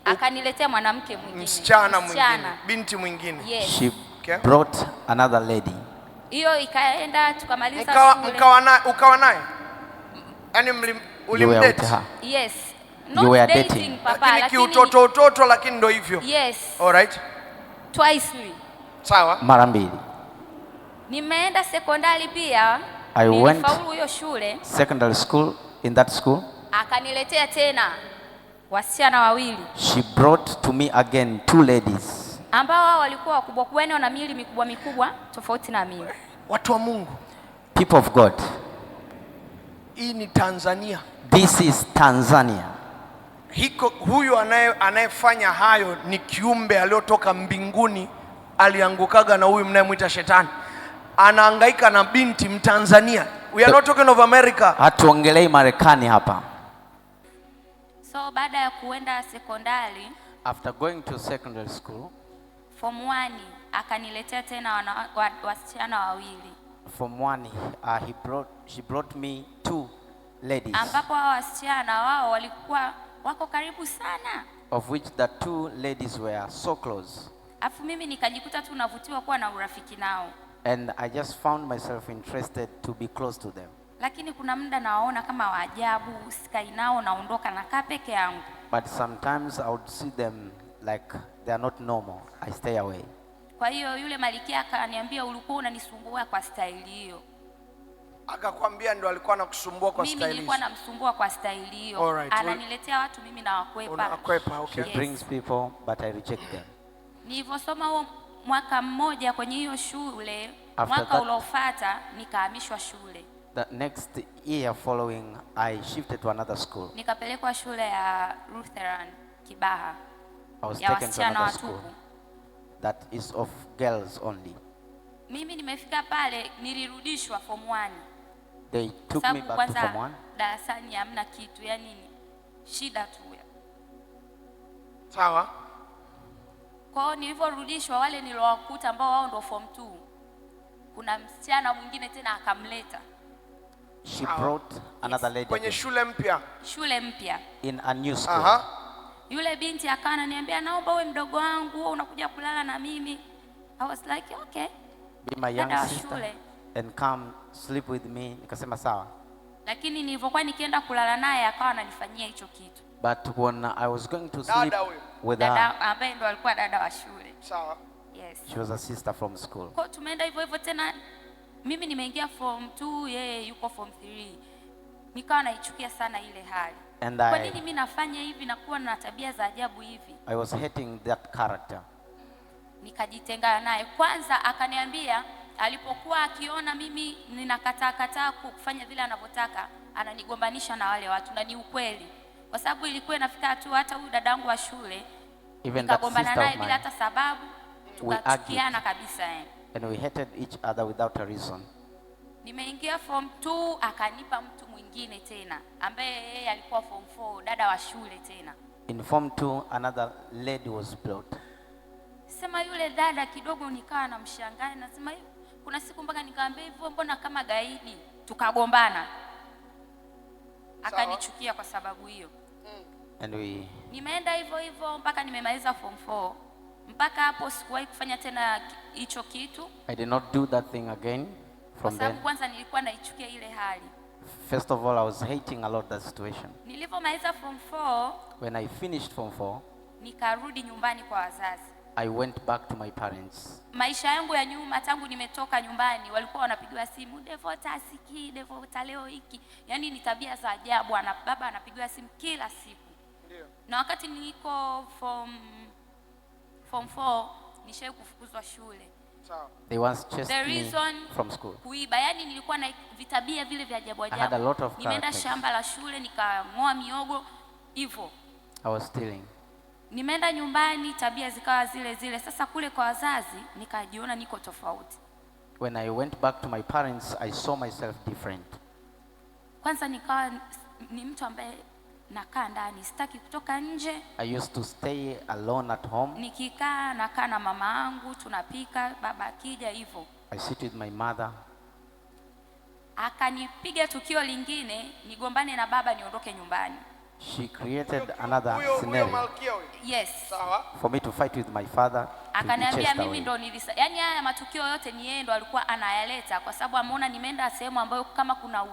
Akaniletea mwanamke mwingine. Msichana mwingine, binti mwingine. Yes. She brought another lady. Hiyo ikaenda tukamaliza shule. Ukawa naye? Yaani ulimdate? Yes. You were dating. Papa, lakini utoto lakini ndo hivyo. Yes. All right. Twice. Sawa. Mara mbili. Nimeenda sekondari pia. I went hiyo shule. Secondary school, in that school. Akaniletea tena wasichana wawili. She brought to me again 2 ladies. Ambao wao walikuwa wakubwa kwani na miili mikubwa tofauti na mimi. Watu wa Mungu. People of God. Hii ni Tanzania. This is Tanzania. Huyu anayefanya hayo ni kiumbe aliyotoka mbinguni, aliangukaga na huyu mnayemwita shetani. Anahangaika na binti Mtanzania. We are not talking of America. Hatuongelei Marekani hapa. So baada ya kuenda sekondari, after going to secondary school, form 1 akaniletea tena wasichana wawili. Form 1 she brought me 2 ladies. Ambapo hao wasichana wao walikuwa wako karibu sana. Of which the 2 ladies were so close. Afu mimi nikajikuta tu navutiwa kuwa na urafiki nao. And I just found myself interested to be close to them. Lakini kuna muda nawaona kama waajabu, sikai nao, naondoka nakaa peke yangu. But sometimes I would see them like they are not normal. I stay away. Kwa hiyo yule malikia akaniambia, ulikuwa unanisumbua kwa staili hiyo. Akakwambia ndio alikuwa anakusumbua kwa staili hiyo? Mimi nilikuwa namsumbua kwa staili hiyo. Ananiletea watu mimi na wakwepa. Unakwepa, okay. She brings people but I reject them. Nilivyosoma huo mwaka mmoja kwenye hiyo shule, mwaka uliofuata nikahamishwa shule. The next year following, I shifted to another school. Nikapelekwa shule ya Lutheran Kibaha. I was taken to another school that is of girls only. Mimi nimefika pale nilirudishwa form 1. They took me back to form 1. Darasani hamna kitu, yani shida tu. Sawa. Kwa hiyo nilivyorudishwa, wale nilowakuta ambao wao ndio form 2, kuna msichana mwingine tena akamleta. She brought another lady. Kwenye shule mpya. Shule mpya. In a new school. Yule binti akawa ananiambia naomba uwe mdogo wangu, unakuja kulala na mimi. I was like okay, be my young sister and come sleep with me. Nikasema sawa. Lakini nilivyokuwa nikienda kulala naye akawa ananifanyia hicho kitu. But when I was going to sleep with her, dada ambaye ndo alikuwa dada wa shule. Sawa. Yes. She was a sister from school. Kwa tumeenda hivyo hivyo tena, mimi nimeingia form 2, yeye yuko form 3. Nikawa naichukia sana ile hali. Kwa nini mimi nafanya hivi na kuwa na tabia za ajabu hivi? I was hating that character. Nikajitenga naye. Kwanza akaniambia alipokuwa akiona mimi ninakataa kufanya vile anavyotaka, ananigombanisha na wale watu, na ni ukweli. Kwa sababu ilikuwa inafika tu hata huyu dadangu wa shule nikagombana naye bila hata sababu, tukachukiana kabisa and we hated each other without a reason. Nimeingia form 2 akanipa mtu mwingine tena ambaye yeye alikuwa form 4, dada wa shule tena. In form 2 another lady was brought. Sema yule dada kidogo nikawa namshangaa, nasema kuna siku mpaka nikamwambia hivyo, mbona kama gaidi, tukagombana. Akanichukia kwa sababu hiyo. And nimeenda hivyo hivyo mpaka nimemaliza form 4. Mpaka hapo sikuwahi kufanya tena hicho kitu. I did not do that thing again from then. Sababu kwanza nilikuwa naichukia ile hali. First of all, I was hating a lot that situation. Nilipomaliza form 4, when I finished form 4, nikarudi nyumbani kwa wazazi. I went back to my parents. Maisha yangu ya nyuma tangu nimetoka nyumbani walikuwa wanapigiwa simu, Devota asikii, Devota leo hiki. Yaani ni tabia za ajabu, baba anapigiwa simu kila siku. Ndio. Na wakati niko form 4 nishawahi kufukuzwa shule. Sawa. They once chased me from school. Kuiba, yani nilikuwa na vitabia vile vya ajabu ajabu. I had a lot of nimeenda shamba la shule nikang'oa miogo hivyo. I was stealing. Nimeenda nyumbani tabia zikawa zile zile. Sasa kule kwa wazazi nikajiona niko tofauti. When I went back to my parents, I saw myself different. Kwanza nikawa ni mtu ambaye nakaa ndani, sitaki kutoka nje. I used to stay alone at home. Nikikaa nakaa na mama yangu, tunapika, baba akija hivyo. I sit with my mother. Akanipiga tukio lingine, nigombane na baba niondoke nyumbani. She created another scenario. Yes. Sawa. For me to fight with my father. Akaniambia mimi ndo yani haya matukio yote ni yeye ndo alikuwa anayaleta, kwa sababu ameona nimeenda sehemu ambayo kama kuna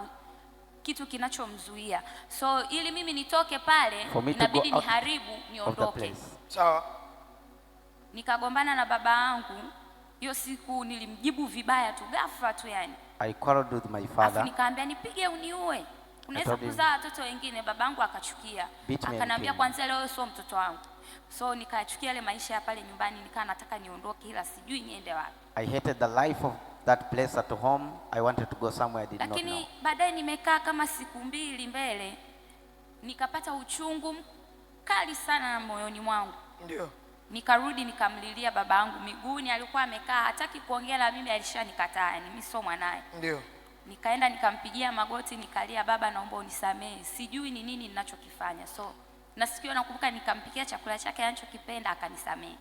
kitu kinachomzuia. So ili mimi nitoke pale inabidi niharibu niondoke. Sawa. Nikagombana na baba yangu. Hiyo siku nilimjibu vibaya tu, ghafla tu yani. I quarreled with my father. Nikaambia nipige uniue. Unaweza kuzaa watoto wengine. Babangu akachukia. Akaniambia kwanza leo sio mtoto wangu. So nikachukia ile maisha ya pale nyumbani, nikaa nataka niondoke ila sijui niende wapi. I hated the life of that place at home. I wanted to go somewhere I did not know. Lakini baadaye nimekaa kama siku 2 mbele, nikapata uchungu mkali sana moyoni mwangu. Ndio. Nikarudi nikamlilia babangu miguuni, alikuwa amekaa hataki kuongea na mimi, alishanikataa, mimi sio mwanae. Ndio. Nikaenda nikampigia magoti nikalia, baba naomba unisamehe, sijui ni nini ninachokifanya. So nasikia nakumbuka nikampikia chakula chake anachokipenda akanisamehe.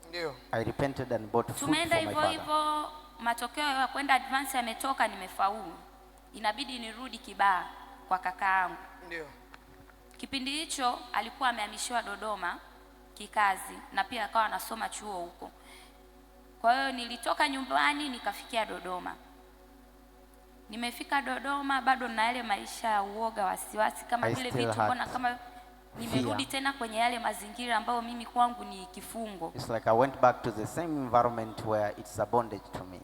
Ndio. I repented and bought food for my father. Tumeenda hivyo, matokeo ya kwenda advance yametoka, nimefaulu. Inabidi nirudi Kibaha kwa kaka yangu. Ndio. Kipindi hicho alikuwa amehamishiwa Dodoma kikazi na pia akawa anasoma chuo huko. Kwa hiyo nilitoka nyumbani nikafikia Dodoma. Nimefika Dodoma bado na yale maisha ya uoga, wasiwasi kama vile vitu, mbona kama nimerudi tena kwenye yale mazingira ambayo mimi kwangu ni kifungo. It's like I went back to the same environment where it's a bondage to me.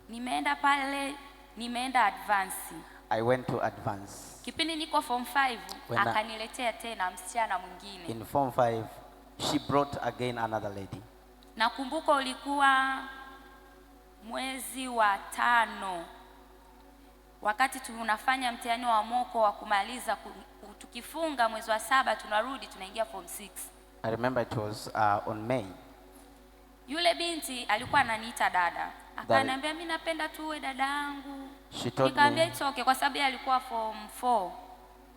Nimeenda pale, nimeenda advance. I went to advance. Kipindi niko form 5 akaniletea tena msichana mwingine. In form 5 she brought again another lady. Nakumbuka ulikuwa mwezi wa 5. Wakati tunafanya mtihani wa moko wa kumaliza, tukifunga mwezi wa 7 tunarudi tunaingia form 6. I remember it was on May. Yule binti alikuwa ananiita dada. Akaniambia mimi napenda tuwe dada yangu. Nikamwambia it's okay kwa sababu alikuwa form 4.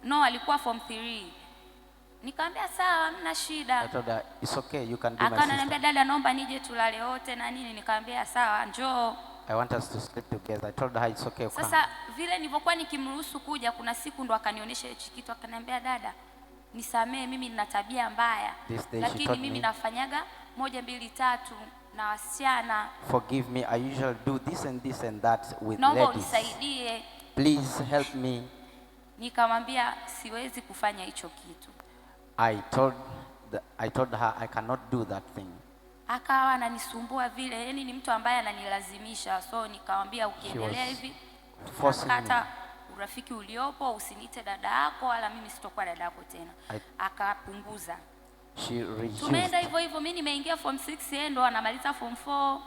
No, alikuwa form 3. Nikamwambia sawa, hamna shida. I told her it's okay, you can be my sister. Akaniambia dada naomba nije tulale wote na nini, nikamwambia sawa, njoo. I want us to sleep together. I told her it's okay. Sasa vile nilivyokuwa nikimruhusu kuja, kuna siku ndo akanionyesha hicho kitu, akaniambia dada, nisamee, mimi nina tabia mbaya, lakini mimi nafanyaga 1 2 3 na wasichana. Forgive me, I usually do this and this and that with naomba ladies. Unisaidie. Please help me. Nikamwambia siwezi kufanya hicho kitu. I told her I cannot do that thing. Akawa ananisumbua vile, yani ni mtu ambaye ananilazimisha. So nikamwambia ukiendelea hivi hata urafiki uliopo, usiniite dada yako wala mimi sitokuwa dada yako tena. Akapunguza. Tumeenda hivyo hivyo, mimi nimeingia form 6, yeye ndo anamaliza form 4.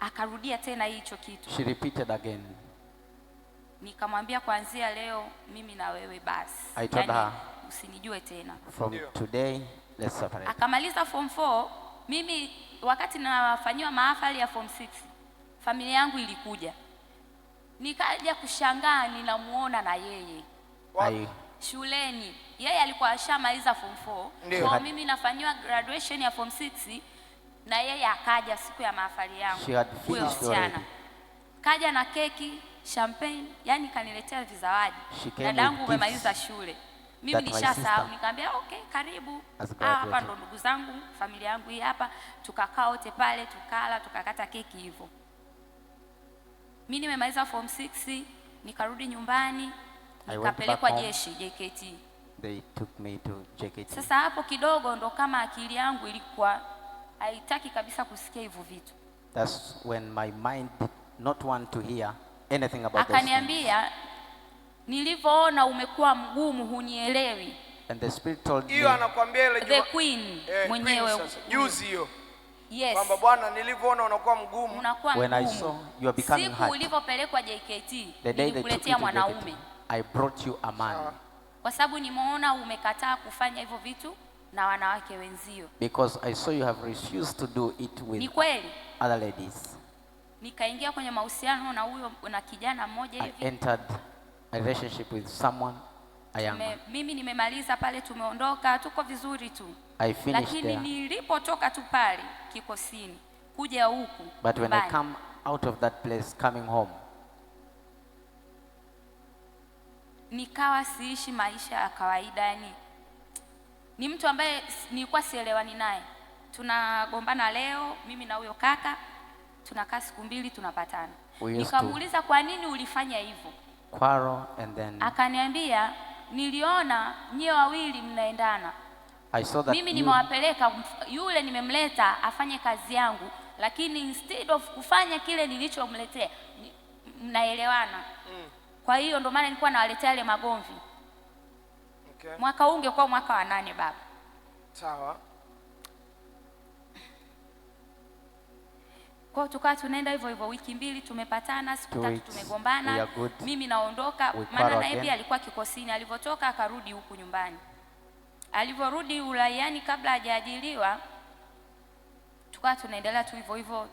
Akarudia tena hicho kitu. She repeated again. Nikamwambia kuanzia leo mimi na wewe basi. I told her, usinijue tena. From today, let's separate. Akamaliza form 4. Mimi wakati nafanywa mahafali ya form 6, familia yangu ilikuja. Nikaja kushangaa ninamuona na yeye shuleni. Yeye alikuwa ashamaliza form 4. So mimi nafanywa graduation ya form 6 na yeye akaja siku ya mahafali yangu. Huyo msichana kaja na keki, champagne, yani kaniletea vizawadi. Dadangu umemaliza shule. Mimi nishasahau, nikamwambia okay, karibu. Hapa ndo ndugu zangu, familia yangu hii hapa. Tukakaa wote pale, tukala, tukakata keki hivyo. Mimi nimemaliza form 6, nikarudi nyumbani, nikapelekwa jeshi JKT. They took me to JKT. Sasa hapo kidogo ndo kama akili yangu ilikuwa haitaki kabisa kusikia hivyo vitu. That's when my mind did not want to hear anything about those things. Akaniambia, nilivyoona umekuwa mgumu hunielewi. And the spirit told me, hiyo anakuambia ile the queen mwenyewe juzi hiyo. Yes. Kwamba Bwana nilivyoona unakuwa mgumu. Unakuwa when I saw you are becoming hard. Siku ulivopelekwa JKT, nilikuletea mwanaume. I brought you a man. Kwa sababu nimeona umekataa kufanya hivyo vitu na wanawake wenzio. Because I saw you have refused to do it with ni kweli other ladies. Nikaingia kwenye mahusiano na huyo na kijana mmoja hivi. I entered a relationship with someone, a young man. Mimi nimemaliza pale, tumeondoka, tuko vizuri tu. I finished lakini there. Nilipotoka tu pale kikosini kuja huku, but when I come out of that place coming home, nikawa siishi maisha ya kawaida. Yani ni mtu ambaye nilikuwa sielewani naye. Tunagombana leo mimi na huyo kaka, tunakaa siku 2 tunapatana. Nikamuuliza kwa nini ulifanya hivyo? Quarrel and then akaniambia niliona nyie wawili mnaendana. I saw that mimi nimewapeleka yule, nimemleta afanye kazi yangu, lakini instead of kufanya kile nilichomletea mnaelewana. Kwa hiyo ndo maana nilikuwa nawaletea ile magomvi. Okay. Mwaka huu ungekuwa mwaka wa 8 baba. Sawa. Kwa tukawa tunaenda hivyo hivyo, wiki 2 tumepatana, siku 3 tumegombana. Mimi naondoka, maana naye pia alikuwa kikosini. Alivyotoka akarudi huku nyumbani. Alivyorudi uraiani kabla hajaajiliwa, tukawa tunaendelea tu hivyo hivyo,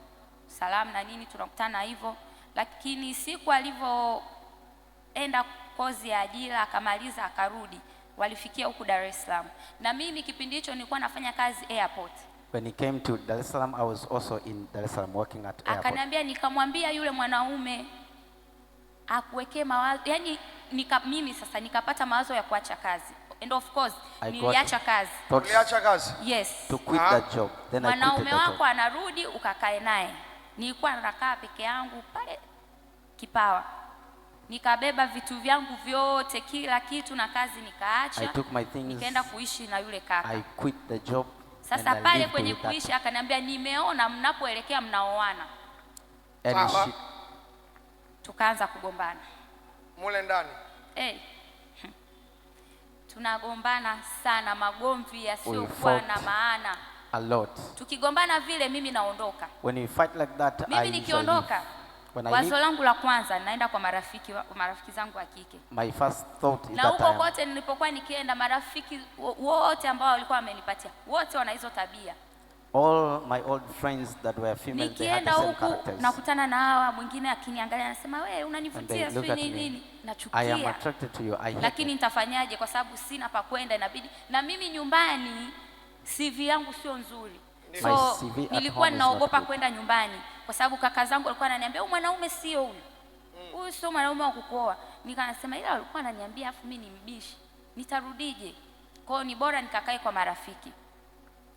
salamu na nini, tunakutana hivyo. Lakini siku alivyoenda kozi ya ajira akamaliza akarudi, walifikia huku Dar es Salaam. Na mimi kipindi hicho nilikuwa nafanya kazi airport. When he came to Dar es Salaam, I was also in Dar es Salaam working at airport. Akaniambia, nikamwambia yule mwanaume akuwekee mawazo, yani mimi sasa nikapata mawazo ya kuacha kazi. And of course niliacha kazi. Uliacha kazi? Yes. To quit that job. Then I quit that job. Mwanaume wako anarudi ukakae naye. Nilikuwa nakaa peke yangu pale Kipawa. Nikabeba vitu vyangu vyote, kila kitu na kazi nikaacha. I took my things. Nikaenda kuishi na yule kaka. I quit the job. Sasa pale kwenye kuishi akaniambia, nimeona mnapoelekea mnaoana. Tukaanza kugombana mule ndani. Tunagombana sana, magomvi yasiyokuwa na maana. A lot. Tukigombana vile mimi naondoka. When you fight like that, mimi nikiondoka, wazo langu la kwanza naenda kwa marafiki zangu wa kike. My first thought is na huko kote nilipokuwa nikienda, marafiki wote ambao walikuwa wamenipatia, wote wana hizo tabia. All my old friends that were female, they had the same characters. Nikienda huku nakutana na hawa, mwingine akiniangalia anasema wewe unanivutia sio nini, nachukia. I am attracted to you. Lakini nitafanyaje kwa sababu sina pa kwenda, inabidi. Na mimi nyumbani CV yangu sio nzuri. So nilikuwa ninaogopa kwenda nyumbani kwa sababu kaka zangu walikuwa wananiambia huyu mwanaume sio huyu. Huyu sio mwanaume wa kukoa. Nikasema ila walikuwa wananiambia afu mimi ni mbishi. nitarudije? Kwa hiyo ni bora nikakae kwa marafiki.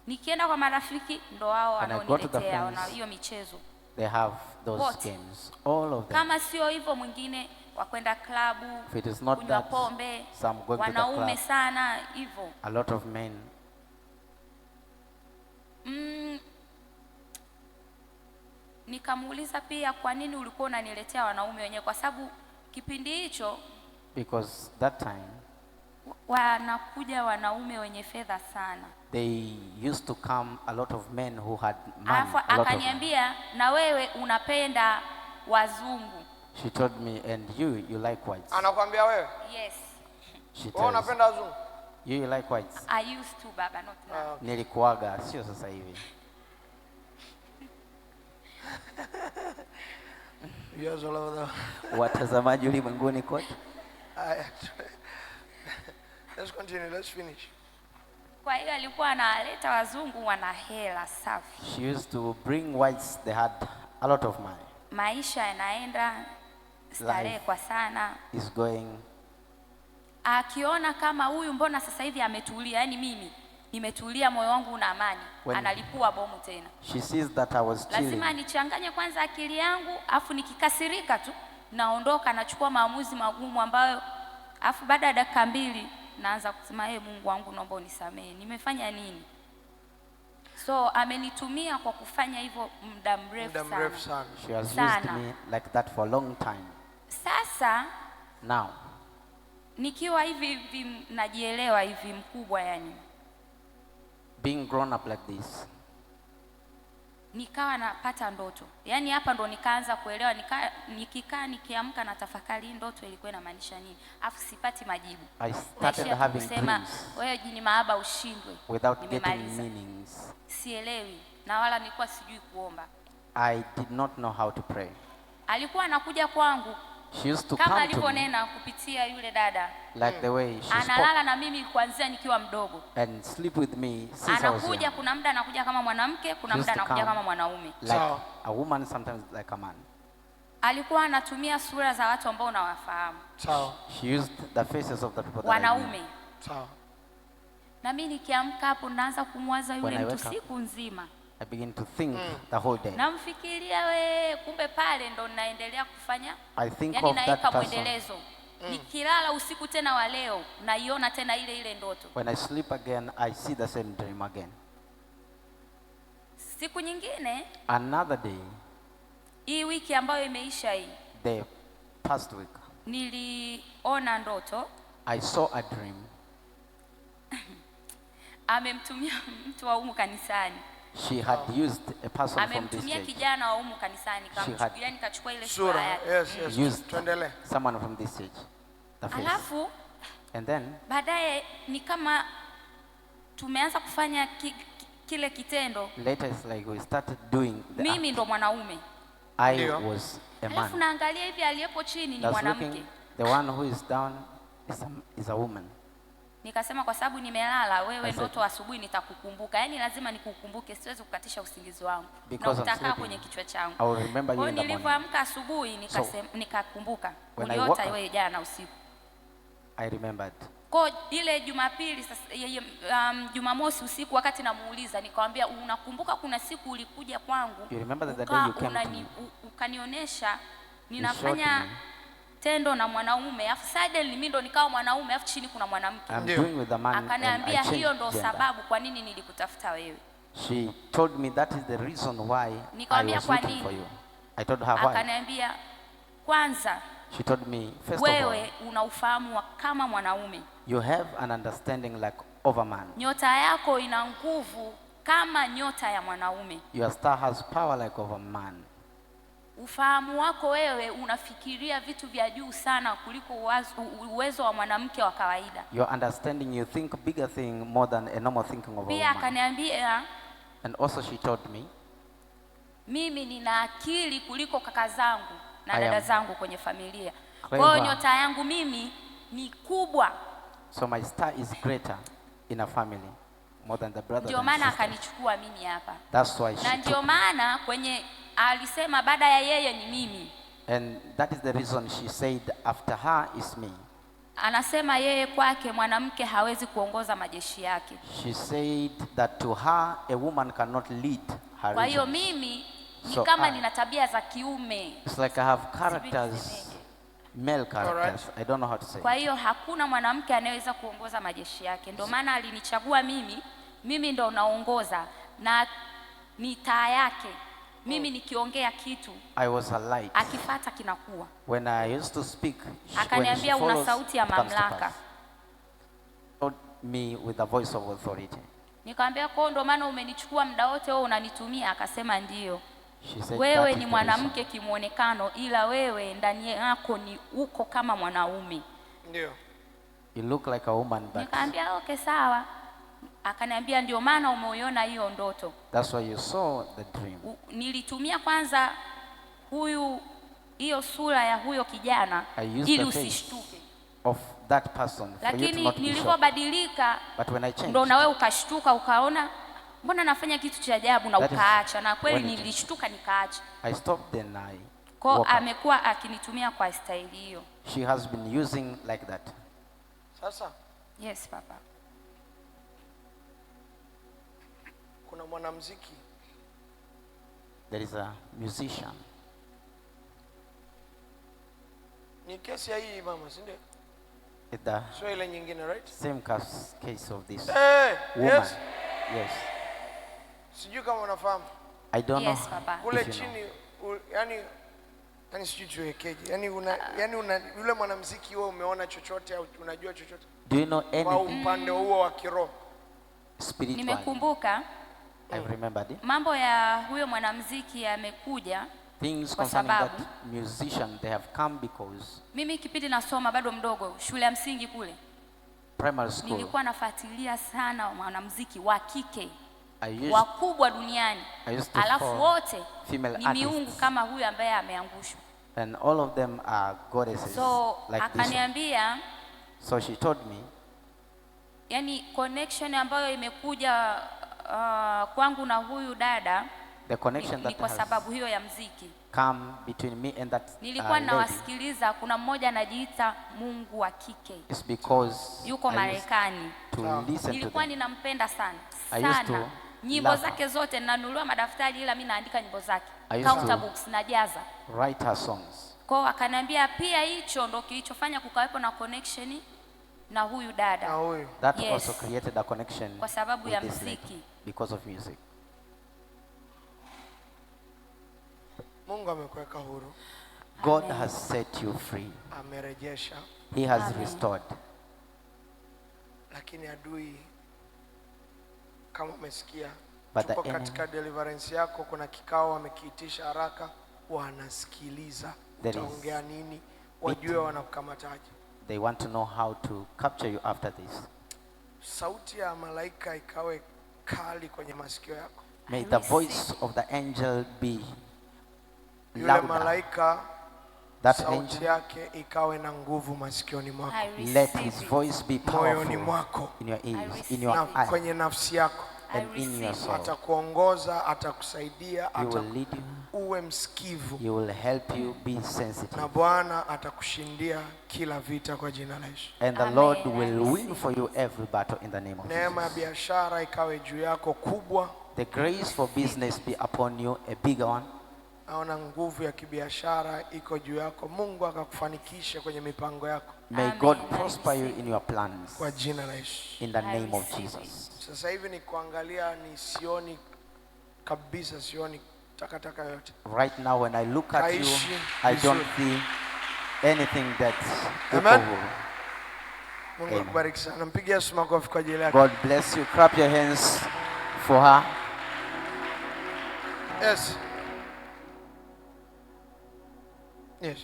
Nikienda kwa marafiki ndo wao wanaoniletea na hiyo michezo. They have those games, all of them. Kama sio hivyo mwingine wakwenda klabu, kunywa pombe, wanaume sana hivyo. A lot of men. Nikamuuliza pia kwa nini ulikuwa unaniletea wanaume wenyewe, kwa sababu kipindi hicho because that time wanakuja wanaume wenye fedha sana. They used to come a lot of men who had money. Akaniambia na wewe unapenda wazungu. She told me, and you like whites. Anakuambia wewe? Yes. Wewe unapenda wazungu? You like whites? I used to, baba, not now. Nilikuaga, sio sasa hivi. Yes, all over the watazamaji ulimwenguni kote. Let's continue, let's finish. Kwa hiyo alikuwa analeta wazungu wana hela safi. She used to bring whites, they had a lot of money. Maisha yanaenda starehe kwa sana. Is going. Akiona kama huyu mbona sasa hivi ametulia, yani mimi nimetulia, moyo wangu una amani, analipua bomu tena. She sees that I was chilling. Lazima nichanganye kwanza akili yangu, afu nikikasirika tu naondoka, nachukua maamuzi magumu ambayo afu baada ya dakika 2 naanza kusema Mungu wangu naomba unisamehe, nimefanya nini? So amenitumia kwa kufanya hivyo muda mrefu sana. She has used me like that for a long time. Sasa now nikiwa hivi najielewa hivi mkubwa, yani being grown up like this, nikawa napata ndoto. Yani hapa ndo nikaanza kuelewa, nikikaa nikiamka na tafakari ndoto ilikuwa inamaanisha nini, afu sipati majibu. I started having dreams. Wewe jini mahaba ushindwe without getting meanings. Sielewi na wala nilikuwa sijui kuomba. I did not know how to pray. Alikuwa anakuja kwangu. She used to kama come to alivyonena kupitia yule dada. Like the way she spoke. Analala na mimi kuanzia nikiwa mdogo. And sleep with me since I was young. Anakuja, kuna muda anakuja kama mwanamke, kuna muda anakuja kama mwanaume. Like a woman, sometimes like a man. Alikuwa anatumia sura za watu ambao unawafahamu. Sawa. She used the faces of the people that wanaume. Sawa. Na mimi nikiamka hapo naanza kumwaza yule mtu siku nzima. I begin to think the whole day. Namfikiria kumbe pale ndo ninaendelea kufanya. I think of that person. Mwendelezo. Nikilala usiku tena wa leo naiona tena ile ndoto. When I sleep again, I see the same dream again. Siku nyingine, another day, hii wiki ambayo imeisha hii, the past week, niliona ndoto. I saw a dream. Amemtumia mtu wa humu kanisani. She had used a person from this church. Amemtumia kijana wa humu kanisani, kamchukulia nikachukua ile sura yake. Yes. Tuendelee. Someone from this church. The face. Alafu and then baadaye ni kama tumeanza kufanya kile kitendo. Later it's like we started doing the mimi act. Ndo mwanaume. I was a man. Alafu naangalia hivi aliyepo chini ni mwanamke. The one who is down is a woman. Nikasema kwa sababu nimelala, wewe ndoto asubuhi nitakukumbuka. Yaani lazima nikukumbuke, siwezi kukatisha usingizi wangu. Na utakaa kwenye kichwa changu. I will remember you in the morning. Nilipoamka asubuhi nikakumbuka. Uliota wewe jana usiku. I remembered. Kwa ile Jumapili sasa Jumamosi usiku wakati namuuliza nikamwambia unakumbuka kuna siku ulikuja kwangu. You remember the day you came to me. Ukanionyesha ninafanya tendo na mwanaume, afu suddenly mimi ndo nikawa mwanaume, afu chini kuna mwanamke. Akaniambia hiyo ndo sababu kwa nini nilikutafuta wewe. She told me that is the reason why I was looking for you. I told her why. Akaniambia kwanza, she told me first of all, wewe una ufahamu kama mwanaume. You have an understanding like of a man. Nyota yako ina nguvu kama nyota ya mwanaume. Your star has power like of a man. Ufahamu wako wewe unafikiria vitu vya juu sana kuliko uwezo wa mwanamke wa kawaida. Your understanding, you think bigger thing more than a normal thinking of a woman. Pia akaniambia, and also she told me, mimi nina akili kuliko kaka zangu na dada zangu kwenye familia. Kwa hiyo nyota yangu mimi ni kubwa. So my star is greater in a family more than the brother. Ndio maana akanichukua mimi hapa. That's why she. Na ndio maana kwenye alisema baada ya yeye ni mimi. And that is the reason she said after her is me. Anasema yeye kwake mwanamke hawezi kuongoza majeshi yake. She said that to her a woman cannot lead her. Kwa hiyo mimi ni kama nina tabia za kiume. It's like I have characters, male characters. I don't know how to say. Kwa hiyo hakuna mwanamke anayeweza kuongoza majeshi yake. Ndio maana alinichagua mimi ndo naongoza na ni taa yake. Mimi nikiongea kitu, I was a light. Akifuata kinakuwa. When I used to speak, akaniambia una sauti ya mamlaka. Told me with a voice of authority. Nikamwambia kwa ndo maana umenichukua muda wote wewe unanitumia? Akasema ndio. Said, wewe ni mwanamke kimuonekano, ila wewe ndani yako ni uko kama mwanaume. Ndio. You look like a woman but. Nikamwambia okay sawa. Akaniambia ndio maana umeiona hiyo ndoto. That's why you saw the dream. Nilitumia kwanza hiyo sura ya huyo kijana ili usishtuke. Of that person. Lakini nilipobadilika ndo na wewe ukashtuka ukaona mbona nafanya kitu cha ajabu na ukaacha, na kweli nilishtuka nikaacha. I stopped then I. Kwa amekuwa akinitumia kwa style hiyo. She has been using like that. Sasa? Yes papa. Kuna mwanamuziki. There is a musician. Ni kesi ya hii mama, si ndio? So ile nyingine, right? Same case of this woman. Yes. Yes. Sijui kama unafahamu. I don't know. Papa. Kule chini yani sijui tuwekeje. Yani yule mwanamuziki wewe umeona chochote au unajua chochote? Do you know anything? Kwa upande huo wa kiroho. Spiritual. Nimekumbuka. I remembered it. Mambo ya huyo mwanamuziki yamekuja. Things concerning that musician, they have come because mimi kipindi nasoma bado mdogo shule ya msingi kule primary school, nilikuwa nafuatilia sana mwanamuziki wa kike wakubwa duniani, alafu wote ni miungu kama huyu ambaye ameangushwa, and all of them are goddesses. So like akaniambia, so she told me, yani connection ambayo imekuja kwangu na huyu dada, the connection that kwa sababu hiyo ya muziki come between me and that nilikuwa nawasikiliza. Kuna mmoja anajiita Mungu wa kike, it's because yuko Marekani. Nilikuwa ninampenda sana sana, nyimbo zake zote ninanunulia madaftari, ila mimi naandika nyimbo zake, counter books najaza, write her songs. Kwa akaniambia pia hicho ndo kilichofanya kukawepo na connection na huyu dada. That also created a connection kwa sababu ya muziki, because of music. Mungu amekuweka huru. God has set you free. Amerejesha. He has restored. Lakini adui, kama umesikia, tupo katika deliverance yako, kuna kikao wamekiitisha haraka, wanasikiliza utaongea nini, wajue wanakukamataje. They want to know how to capture you after this. Sauti ya malaika ikawe kali kwenye masikio yako. May the voice of the angel be yule malaika, sauti yake ikawe na nguvu masikioni mwako. Let his voice be powerful mwako, in your ears, in your eyes, kwenye nafsi yako, and in your soul. Atakuongoza, atakusaidia, uwe msikivu. He will help you be sensitive. Na Bwana atakushindia kila vita kwa jina la Yesu. And the Lord will win for you every battle in the name of Jesus. Neema ya biashara ikawe juu yako kubwa. The grace for business be upon you, a bigger one. Naona nguvu ya kibiashara iko juu yako. Mungu akakufanikishe kwenye mipango yako. May God prosper you in your plans. Kwa jina la Yesu. In the name of Jesus. Sasa hivi ni kuangalia, ni sioni kabisa, sioni takataka yote. Right now when I look at you, I don't see anything that's Amen. Mungu akubariki sana. Mpigie Yesu makofi kwa ajili yake. God bless you. Clap your hands for her. Yes. Yes.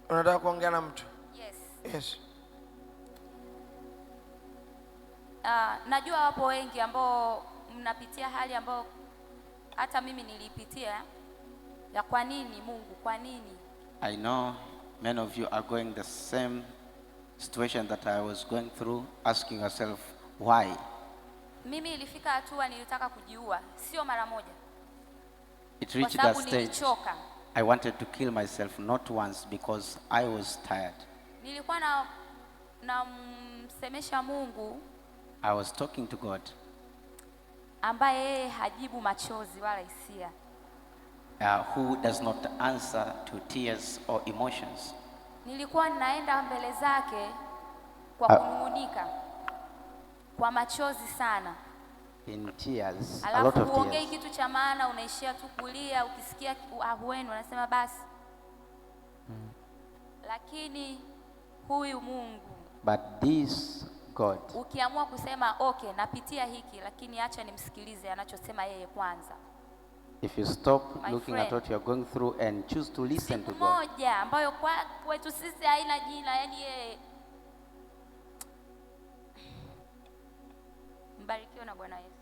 Unataka kuongea na mtu? Yes. Yes. Najua wapo wengi ambao mnapitia hali ambao hata mimi nilipitia, ya kwa nini Mungu, kwa nini? I know many of you are going the same situation that I was going through, asking yourself why. Mimi ilifika hatua nilitaka kujiua, sio mara moja. It reached that stage. Nilichoka. I wanted to kill myself not once because I was tired. Nilikuwa namsemesha Mungu. I was talking to God. Ambaye yeye hajibu machozi wala hisia. Who does not answer to tears or emotions. Nilikuwa ninaenda mbele zake kwa kunung'unika, kwa machozi sana. In tears, a lot of tears. Uongei kitu cha maana, unaishia tu kulia, ukisikia ahueni unasema basi. Lakini huyu Mungu, but this God, ukiamua kusema okay, napitia hiki lakini acha nimsikilize anachosema yeye kwanza. if you stop looking at what you are going through and choose to listen to God. Moja ambayo kwa kwetu sisi haina jina, yani yeye. Mbarikiwe na Bwana Yesu.